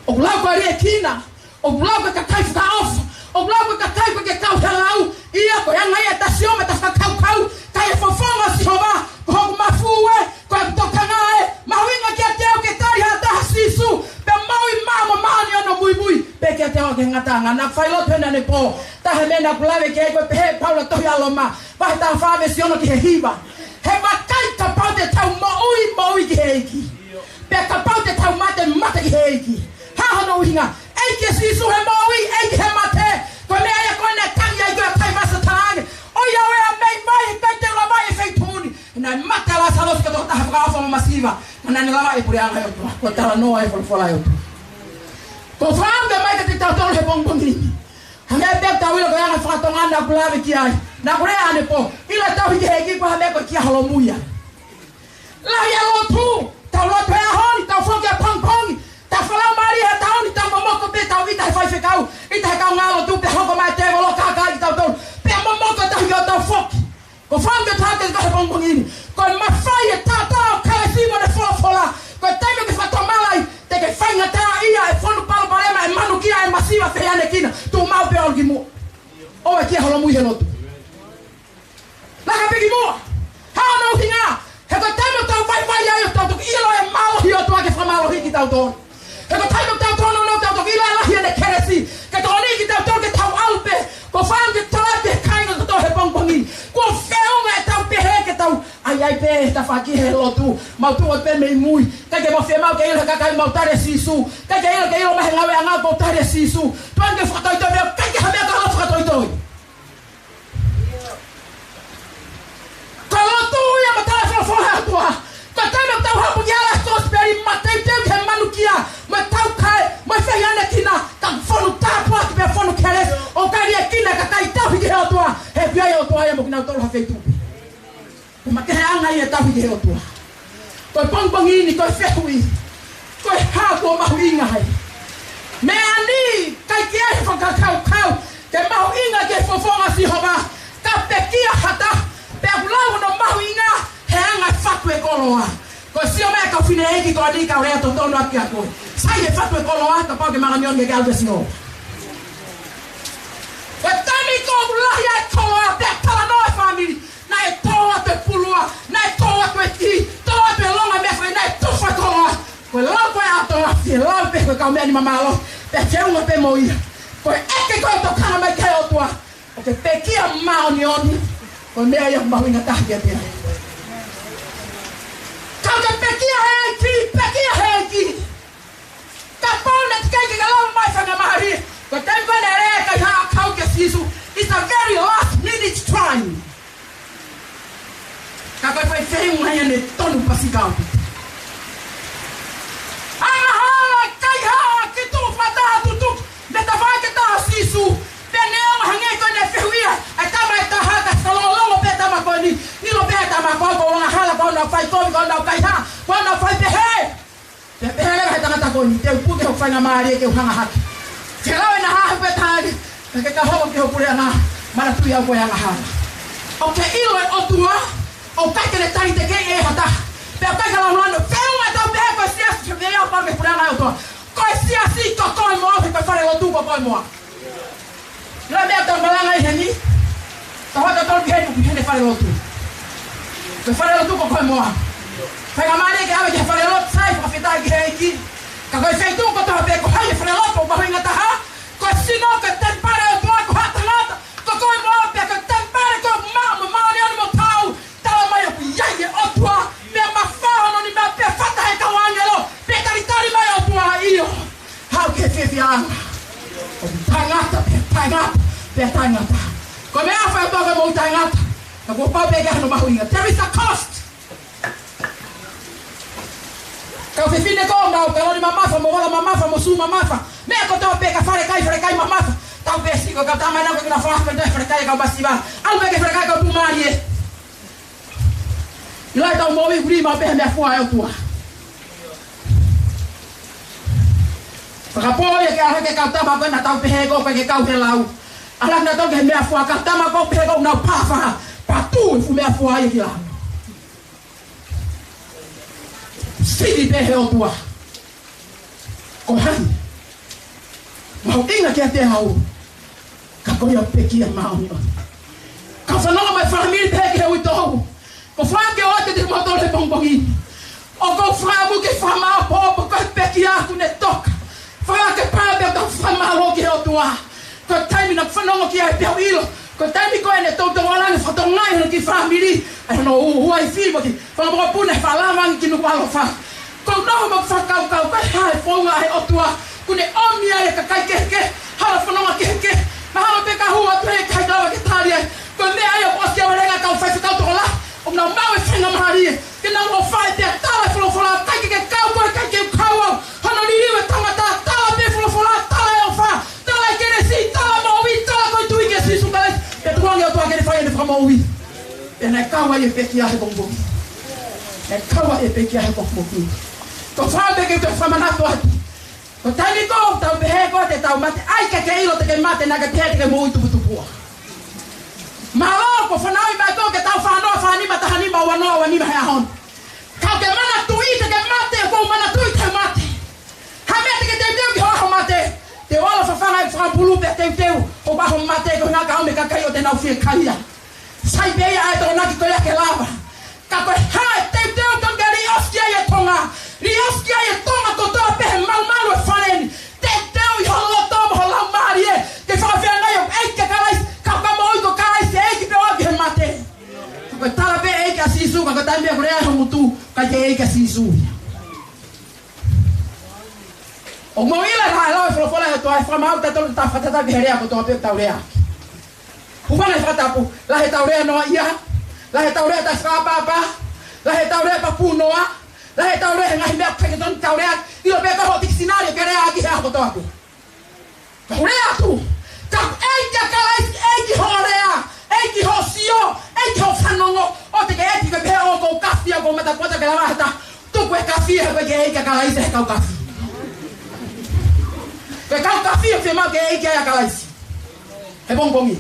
O kulau koe rea kina. O kulau koe kakai whaka ofa. O kulau koe kakai koe ke kau helau. Ia ko yang ngai ta sioma ta kau kai fofonga si hova ko mafuwe ko tokanga e mawinga ke teo ke tari hata sisu peke te o ke ngatanga na failo pena ne po ta he mena kulave ke ko pe Paula to ya loma va ta fa versiono ki he hiva he va kai ka pau te tau moi ki heiki pe ka pau te tau mate ki heiki ha hono hinga ei ke sisu he moi ei ke mate ko me ai ko na tang ya ko tai masa tang o ya we a mai mai pe te la mai fe tuni na mate la salos ke to ta ha fa masiva na ni la mai puri anga yo ko ta no ai fo la yo ko fanga mai ke te tau he bong ni hanga be ta wilo ko ya fa to ngana kulave ki ai na kure ane po ila tau hi hegi ko hame ko kia holomuya la ya lo tu tau lo pe honi tau fo ke pong ta fala mari ha tau ni tau mo ko pe tau vita fa fe kau ita ka ngalo tu pe ho ko mai te lo ka tau tau pe mo ko tau yo tau fo ko fanga ta ke ko pong ini ko ma fa ye ta ka si mo de fo la ko ta me ke fa to malai te ke fanga ta ia e fo no palo pare mai manu kia e masiva fe ane kina tu mau pe orgimu o kia holomuya no tu la kapigi mo ha no tinga he ko tamo tau vai ya yo tau ilo e malo hio to ke famalo hiki tau to he ko tau no tau ilo la hia de keresi ke to ni ki tau ke tau alpe ko fang ke tau te kai no to he pongpongi ko feo nga tau pe he ke tau ai pe ta faki he lo tu mau tu pe me mui ke mo fe mau ke ilo ka kai mau tare sisu ke ilo ma ngawe anga ko tare sisu tuan ke fa to me ke ha me ka fa to kalau tu yang betul foha tua, kalau tahu apa jalan sos beri mata itu yang manusia, tahu kai, masih yang kina, tak fonu tapu, tak fonu keres, orang dia kina katai tahu dia tua, biaya tua yang mungkin tahu hafid itu, makai angai yang tahu dia tua, kau pong ini kau fehui, kau hago mahu ingai, meani kai kia foka kau, kau mahu ingai ke fofonga si hoba, kau pekia hata. Pe ulau no mahu inga he anga fatwe koloa ko sio me ka fine eki ko di ka re to tono akia ko sai e fatwe koloa ka pa ke manga nyon ge galde sino ko tani ko ulah ya koloa pe kala no family na e toa te pulua na e toa te ti toa te longa me foi na e tofa koloa ko lo ko ya to fi lo pe ko ka me ni mamalo pe che un pe moi ko eke ko to kana me ke o tua o ke pe ki a ma onioni Onde yang bahu ingat dia dia. Kau kan pekia heki. Kapal net kai kalau mai sana mahari. Kau tempo nere kai kau ke sisu. It's a very last minute trying. Kau kai fei mai ne tonu pasikau. Kai kitu mata tutup. Meta vai ke ta sisu. Peneu hangai ko ne feuia. Atama ta haka salolo. Ni lo beta ma ko ko nga hala ko na fai ko na kai ha ko na fai pe he pe he ha ta ta ko ni te pu ke ho fai na mari ke hanga ha ke la na ha pe ta ni ke ka ho ke ho pure na mara tu ya ko ya ha o ke ilo o tua o ka ke le tari te ke e ha ta pe ka ka la no pe uma ta pe ko sia se ve ya pa ke pure na o to ko sia si ko mo ke fare lo tu ko mo la me ta malanga i ni Tahu tak dia tu dia fare lo tu. Ke fare lo tu ko moa. Fa ngamane ke ave ke fare lo sai fa fita ke iki. Ka ko sai tu ko ta be ko hai fare lo ko ba hinga ta ha. Ko sino ke tempare o tu ko hata lata. Ko moa pe ke tempare ko ma ni mo tau. Ta mai o ya o tu. Me ma fa no ni ma pe fata he ka wangelo. Pe taritari mai o tu io. How ke fe fianga. Tangata pe tangata. Come a fa to mo tangata. Ka ko pa be ga no mahu inga. There is a cost. Ka fe fine ko na ka ni mamafa mo wala mamafa mo su mamafa. Me ko to be ka fare kai mamafa. Ta be si ko ka ta mai na ko na fa ka fare kai ka basiba. Al be ke fare kai ka tu marie. Ila ta mo wi gri ma be me fo ayo tua. Ka po ye ka ta ma ko na ta be ko ke ka u lau. Alam na to ke me afua ka tama ko pe ko na pa tu fu me afua ye kila. Sidi pe he o tua. Ko hai. Mau inga ke te hau. Ka ko ya pe ki ma o. Ka fa no ma família pe ke o to. Ko fa ke o te mo to le pong pongi. O ko fa mu ke fa ma po pe ki a tu ne toka. Fala ke pa be ka fama lo ki o tua. Ko taimi na whanonga ki ai pia ilo. Ko taimi ko ene tau tau alanga whatongai hana ki family. Ai no huai whimo ki. Whanga mga pune whalamangi ki nukwalo wha. Ko noho mga whakau kai hae whaunga ai o tua. Kune omi ai ka kai keke. Hala whanonga keke. Mahalo pe ka hua tu he kai lawa ki tari ai. Ko me ai o osi awa renga kau whai whakau toko la. O mna mawe whenga mahari e. Ke na mo whae te tala wholofola. Kai keke kau koe kai ke kau au. Hana ni riwe tangata. Tala pe wholofola. Tala e o wha. Tala e kere si. Tala maui. Tala koe tui ke si sukalai. Pe tuangi o tua kere whae ne whamaui. E nei kawa e peki ahe kongoki. Nei kawa e peki ahe kongoki. Ko whae ke te whamanato atu. Ko taimi ko tau pehe ko te tau mate. Ai ke ilo te ke mate na ke te ke mo itu putupua. Malo ko whanau i mai ko ke tau whanoa whanima tahanima wanoa wanima hea hon. Kau ke mana tui te ke mate ko mana tui te mate. Hame te ke te teu ki hoa mate. Te wala whawhanga i whakampulu pe te teu. O baho mate ko nga ka ome kakai o te nau whie kaia. Sai beia ai tō naki koia ke lava. Ka koe hae te teu tonga rioskia e tonga. Rioskia e tonga ko toa pehe malu e whaneni. Te teu i holo tōma ho lau maari e. Ke whakawhia ngai o eike karais. Ka kama oiko karais e eike pe oaki he mate. Ka koe tala pe eike a sisu. Ka koe taimea kore ai homutu. Ka ke eike a sisu. O mo ila hae lau e wholofola he toa e whamau te tolu ta whatata ki herea ko toa pe tau rea. Huvana e whatapu, lahe taurea noa ia, lahe taurea tai whakapapa, lahe taurea papu noa, lahe taurea ngahi mea kweketon taurea, ilo peka ho tiki sinario ke rea aki hea kotoa pu. Taurea tu, kau eiki akalais, eiki ho rea, eiki ho sio, eiki ho whanongo, o teke eti ke pehe o kou kafi a kou matakwata ke lamahata, tuku e kafi e ke eiki akalais e kau kafi. Ke kau kafi e whimau ke eiki akalais. He bongbongi.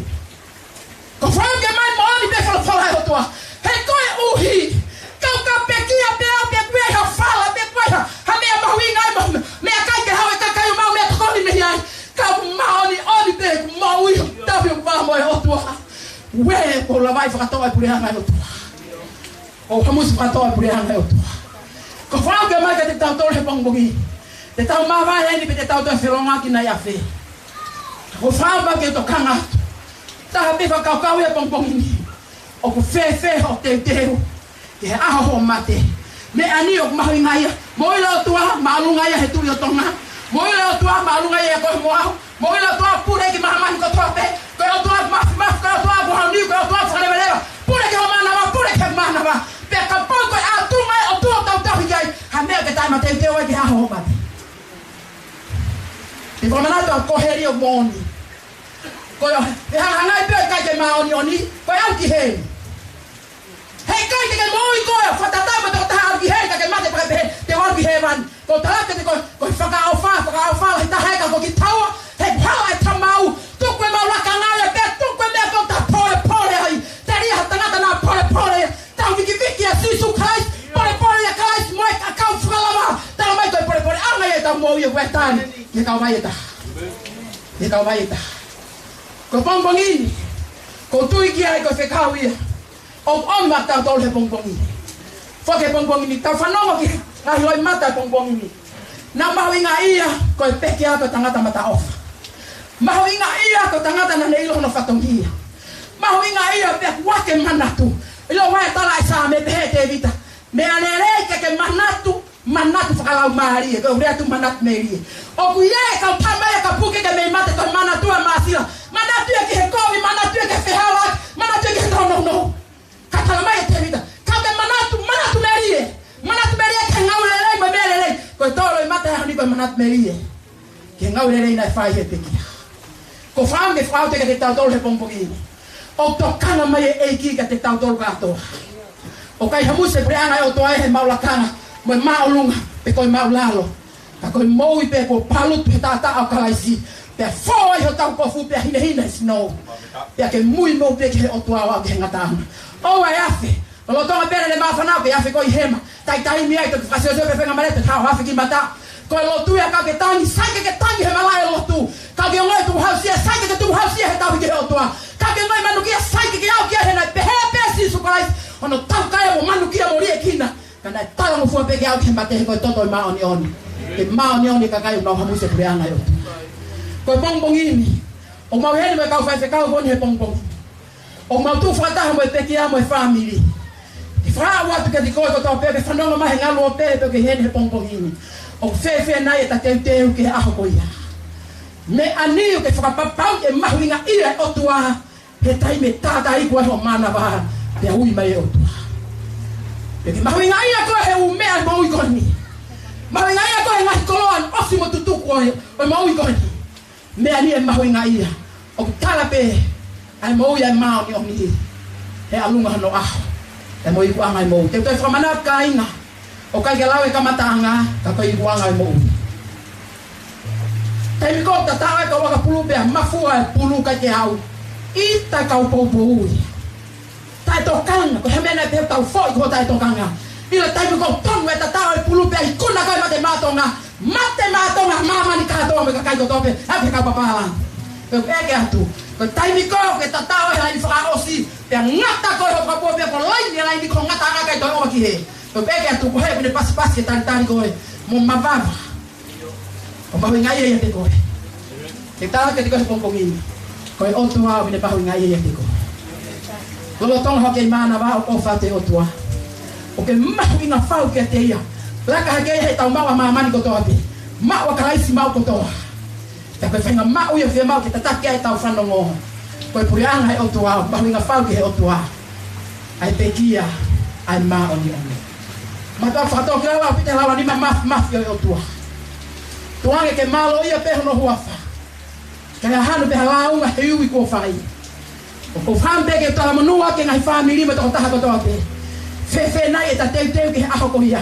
Ko whau ke mai maani pe whalafola e hotua. He koe uhi. Kau ka pekia pea pe kue ha whala pe kue ha. Ha mea mahui ngai mea kai ke hau e kakai o mau mea tokoni mehi ai. Kau maoni oni pe maui tabi o whamo e hotua. Ue ko la vai whakatoa e purehanga e hotua. O hamusi whakatoa e purehanga e hotua. Ko whau ke mai ka te tau tore he pongbongi. Te tau mawai heni pe te tau tore whironga ki nai a whi. Ko whau ba ke to kanga atu. Taha te whakaukau e pongpongini. O ku whewhe ho te teo. Ke he aho ho mate. Me ani o ku mahui ngaia. Moila o tua maalu ngaia he turi o tonga. Moila o tua maalu ngaia e koe moahu. Moila o tua pure ki mahamani ko tua pe. Koe o tua mafi koe o tua kuhauni koe o tua whanewelewa. Pure ki ho manawa, pure ki ho manawa. Pe ka pong koe a tunga e o tua tau tau hikai. Ha mea ke taima te teo e ke aho ho mate. Te whamanato a koheri o moni. Koe e hangai peo kai ke maoni oni, koe au ki hei. Hei kai ke moi koe, whatatama te o taha au ki hei, ka ke mate pakai pehe, te waru ki hei man. Ko talaka te koe whakao wha, hei taheka ko ki taua, hei pala e tamau, tuku e mau laka ngāia pe, tuku e mea kau ta pore hai, te ria tangata nā pore, tau viki a sisu kalais, pore a kalais, moe a kau whakalawa, tau mai koe pore, angai e tau mou i a wetani, e kau mai e ta. Ko pongpongini, ko tui ki ai ko whekau ia. O oma tau tolu he pongpongini. Whake pongpongini, tau whanongo ki ngahi loi mata pongpongini. Nā mahu inga ia ko e peki a ko tangata mata ofa. Mahu inga ia ko tangata na ne ilo hono whatongia. Mahu inga ia pe wake manatu. Ilo wae tala e saa me pehe te vita. Me anerei ke manatu whakalau maari e, ko urea tu manatu meri e. O ku ie kau tamai ka puke ke mei mate ko manatu a maasila. Manatu e ki he kovi, manatu e ke whihala, manatu e ke no. Ka talamai e te vita. Kau ke manatu meri e. Manatu meri e ke ngau lelei, mo melelei. Ko e tolo i mate honi ko manatu meri e. Ke ngau lelei na e whai he pekia. Ko whau ke whau te ke te tau tolo he pongpongini. O tokana mai e eiki ka te tau tolo katoa. O kai hamuse preanga e o toa e he maulakanga. Mo e maulunga, pe koe maulalo. Ka koe moui pe ko palutu he tata au kalaisi. Pe fōi ho tau kofu pe hina snow. Pe ke mui mo pe ke o tua wau ke ngatanga. O e afe. O lo tonga pere le mawhanau ke afe koi hema. Tai mi ai to whasio pe whenga marete tau afe ki mata. Koe lo tuia ka ke tangi, saike ke tangi he malai lo tu. Ka ke ngai tu hausia, saike ke tu hausia he tau ke o tua. Ka ke ngai manukia, saike ke au kia he nai pe he pesi su kalais. Ono tau kaya mo manukia mo rie kina. Kana tala mo fua pe ke au ke mate he koe toto i maoni oni. Ke mau ni oni kakai no hamu se priana yo. Ko pong ini. O mau hele me kau fai se kau bon he pong. O mau tu fata mo te kia mo family. Ki fra wa tu ke di ko to pe fa no ma he ngalo pe ke he pong ini. O fe na eta te ke a ko ya. Me ani ke fa pa ke mahuinga ia o tua. He tai me tata i ko ho mana ba. Pe ui mai o tua. Pe ke mahuinga ia ko he u me al mo i koni. Mahuinga ia ko he ngai koloan o si mo tutu ko o mo i koni. Me ani e mahuinga ia. O tala pe ai mo ia mau ni o ni. He alunga no ah. E mo i ko ngai mo. Te fa mana kainga. O kai galawe ka matanga ka ko i ko ngai mo. Te mi ko tata ka wa pulu pe mafua pulu ka ke au. Ita kau pou tai tokanga ko hemena te tau foi ko tai tokanga ila tai ko ton we tata pulu pe ikuna ka mate matonga mama ni ka to me ka kai to pe ape ka papa ko ege atu ko tai mi ko ke tata o ni fra osi pe ngata ko ko po pe ko lai ni lai ni ko ngata ka kai to o ki he ko ege atu ko he ne pas ke tan ko mo mavava ko ba ngai ye te ko ke ta ke ko pong ini koe o tua mine pahu ngai e tiko. Lolo tong hoke mana ba o fate o tua. O ke mahu ina fau ke te ia. Laka hake he tau mawa mamani ko toa pe. Mawa karaisi mau ko toa. Ta koe whainga mau ia whia mau ke tataki ai tau whanongo. Koe purianga he o tua, mahu ina fau ke he o tua. Ai pekia, ai maa oni oni. Matua whakatoa ki lawa pite lawa nima maf i o tua. Tuange ke malo ia peho no huafa. Kaya hanu pe halaunga hiui ko fai. O fambe ke tala manua ke ngai family me to taha ko tope. Fe nai eta te ke aho ko ia.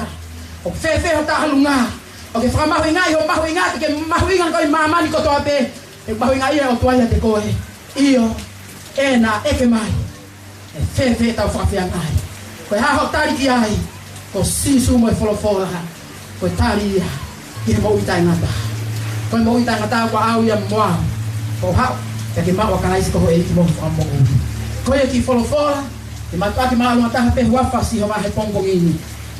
O fe ho ta halunga. O ke fama ngai ho mahu ngai ke mahu ngai ko mama ni ko tope. E mahu ngai o toia te ko e. Io ena e ke mai. E fe ta fa fe ngai. Ko ha ho tari ki ai. Ko sisu mo folo ko tari ia. Ke mo utai ngata. Ko mo utai ngata ko au ia mo. O hao, ke mawa kanaisi ko e ki mo amo. Ko e ki folo e matua ki mawa taha pe huafa si ho he pongo ini.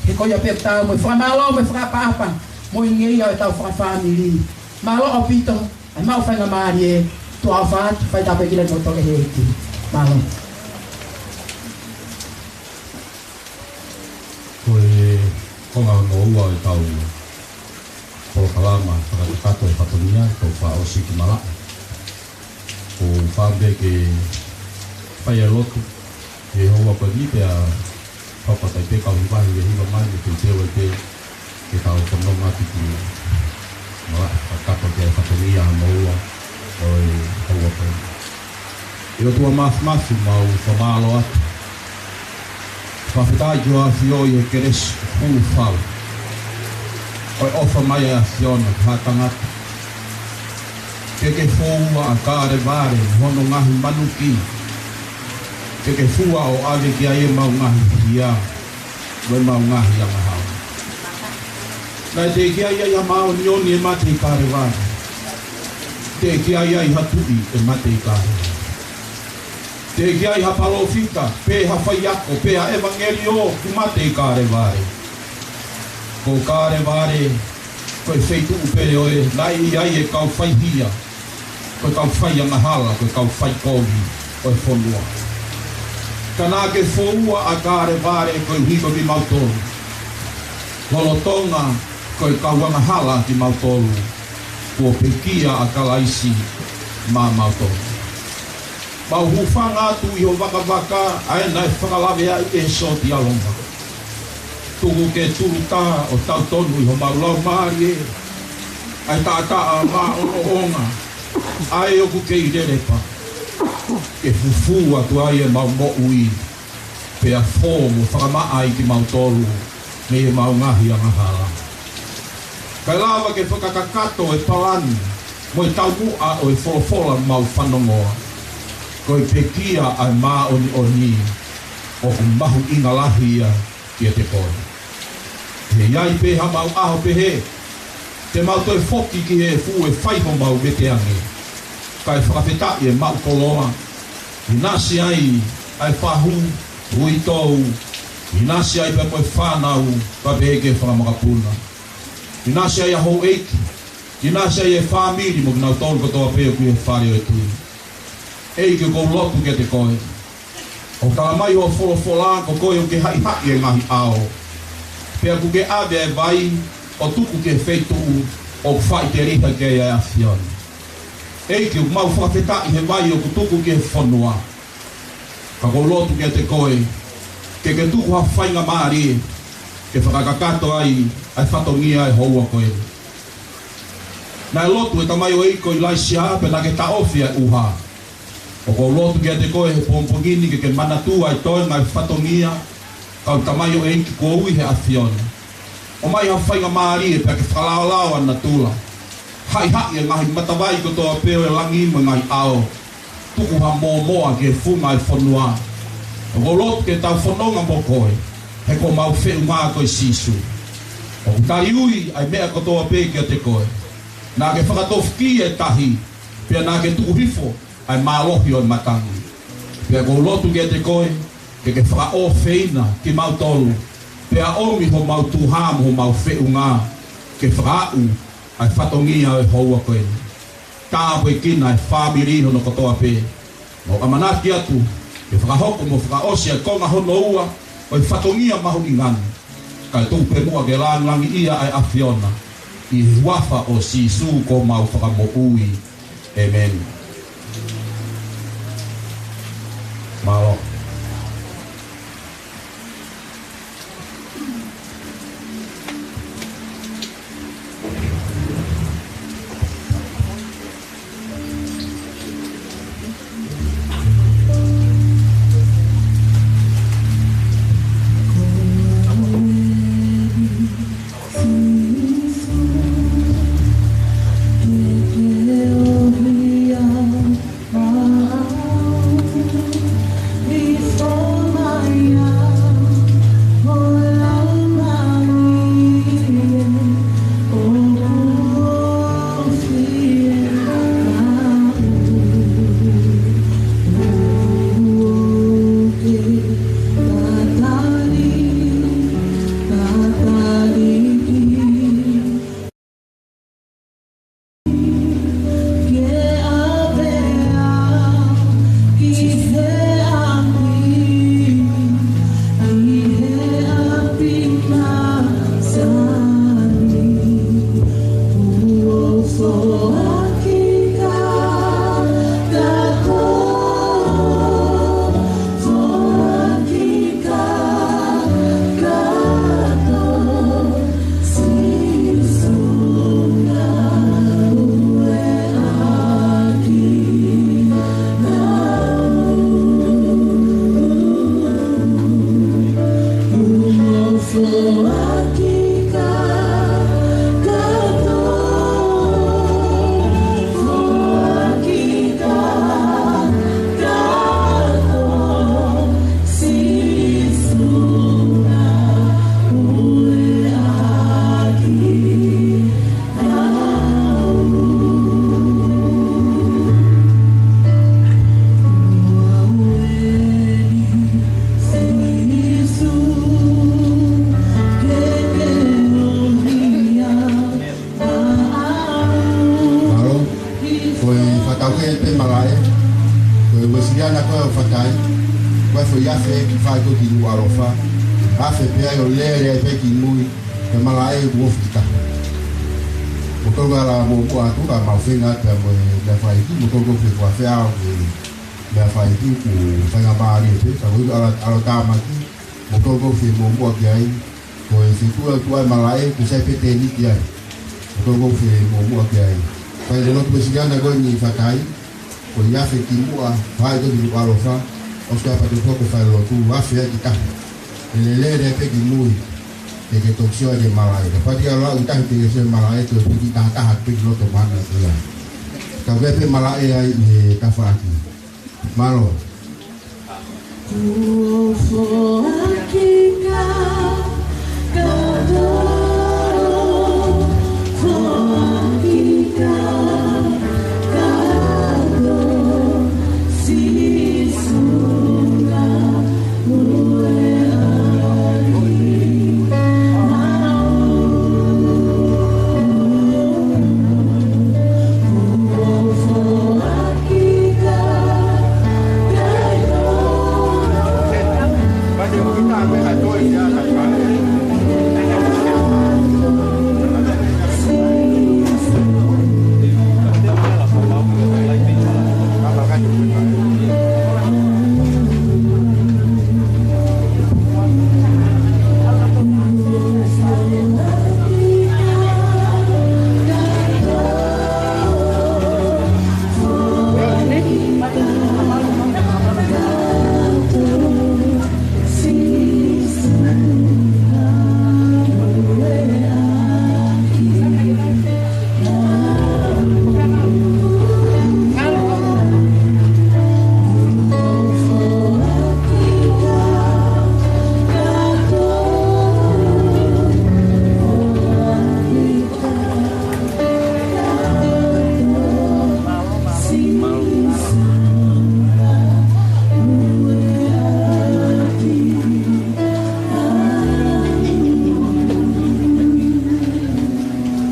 Ke ko ya pe ta mo fa malo mo fa pa mo ngi ya ta fa family. Malo opito, ai mau fa na marie, tu afa fa ta pe ki le to le he. Malo. Ko e ko nga no ua e tau. Ko kalama, ka to e patonia, ko fa o si ki mala. O whambe ke whai a lotu e hoa pa ni pe a whapatai pe kau hiwahi e hiwa mai e te teo e te ke tau whanonga tiki mala a kapa ke whatonia a maua o e haua pa e o tua mafu mau whamalo atu whawhitai jo a whio i e keres hulu whau o e ofa mai a whiona hātangata ke fua a kare vare hono ngahi manuki ke fua o ave ki ai mau ngahi ia mai mau ngahi anga hau na te ki ai ia mau nioni e mate i kare vare te ki ai hatui e mate i kare te ki ai hapalofita pe hawhaiako pe a evangelio ki mate i kare vare ko kare vare koe feitu upere oe lai ai e kau whaihia koe kau whai anga hala koe kau whai kohi koe whonua kana ke whoua a kare vare koe hiko ki mautolu lolotonga koe kau anga hala ki mautolu kua pekia a kalaisi ma mautolu mau hufanga atu i ho waka ae nai whakalawe ai e so ti alonga tugu ke turuta o tau tonu i ho maulau maari e ai tata a maa onga ai oku ke i rerepa ke fufu atu ai e mau mo ui pe a fōmu whakamaa ai ki mau tolu me e mau ngahi anga hala kai lawa ke whakakakato e palani mo e tau mua o e wholofola mau whanongoa ko e pekia ai maa oni oni o mahu inga lahia ki e te kore he iai pe ha mau aho pe he te mau toi foki ki he fu e whaiho mau me te ange kai whakapeta i e mau koloa i nasi ai whahu ui tou i nasi ai pe moe whanau pa peke whakamakapuna Inasa ya ho eiki. Inasa ya family mo na tol ko to pe ku fare o tu. Eiki ko lotu ke te koe. O ka mai o fola ko koe o ke hai e ngahi ao. Pea ku ke ave e vai o tuku ke feito o fai te riha ke e afion. Eiki o mau whakawheta i he vai o kutuku ke whanua. Ka ko lotu ke te koe. Ke tuku ha whainga maari ke whakakakato ai whatongia e houa koe. Nai lotu e tamai o eiko i laisia pe na ke taofi ai uha. O ko lotu ke te koe he pompongini ke manatua ai toi ngai whatongia kau tamai o eiki ko ui he afiona. O mai ha whainga maari e pe ke whalaolao ana tula. Hai e ngahi matawai ko toa peo e langi mo ngai ao. Tuku ha moa ke funga e whanua. O ko lotu ke tau whanonga mo koe. He ko mau wheu ngā koe sisu. O kutari ui ai mea ko toa pe ki o te koe. Nā ke whakatofki e tahi. Pea nā ke tuku hifo ai mālohi o matangi. Pea ko lotu ke te koe. Ke whakao whina ki mau tolu. Pea omi ho mau tuham ho mau wheu ngā. Ke whakau ai whatongia e houa koe. Tāpo e kina e whamiri hono kotoa pe. Mo amanaki atu. Ke whakahoko mo whakaosi ai konga hono ua. O i whatongia mahu i ngani. Kai tupe mua ke langi ia ai afiona. I wafa o sisu ko mau whakamo ui. Amen. Malo. Fena ta mo da fai tu mo ko fe kwa fe ao da fai tu ku fa nga ba ri te sa wi ala ta ma mo ko fe mo mo ki ai ko e si tu ma lai ku sai pe te ni ki ai mo ko fe mo mo ki ai fa le no tu si gana go ni fa kai ko ya fe ki mo a fa do ni wa ro fa o ska pa tu ko fa lo tu wa fe ki ta le de pe ki mo de que toxio de malai de pati ala utah de se malai to di ta ta hat pig lo to mana to ya ka ve malai ai ni ka fa aki malo for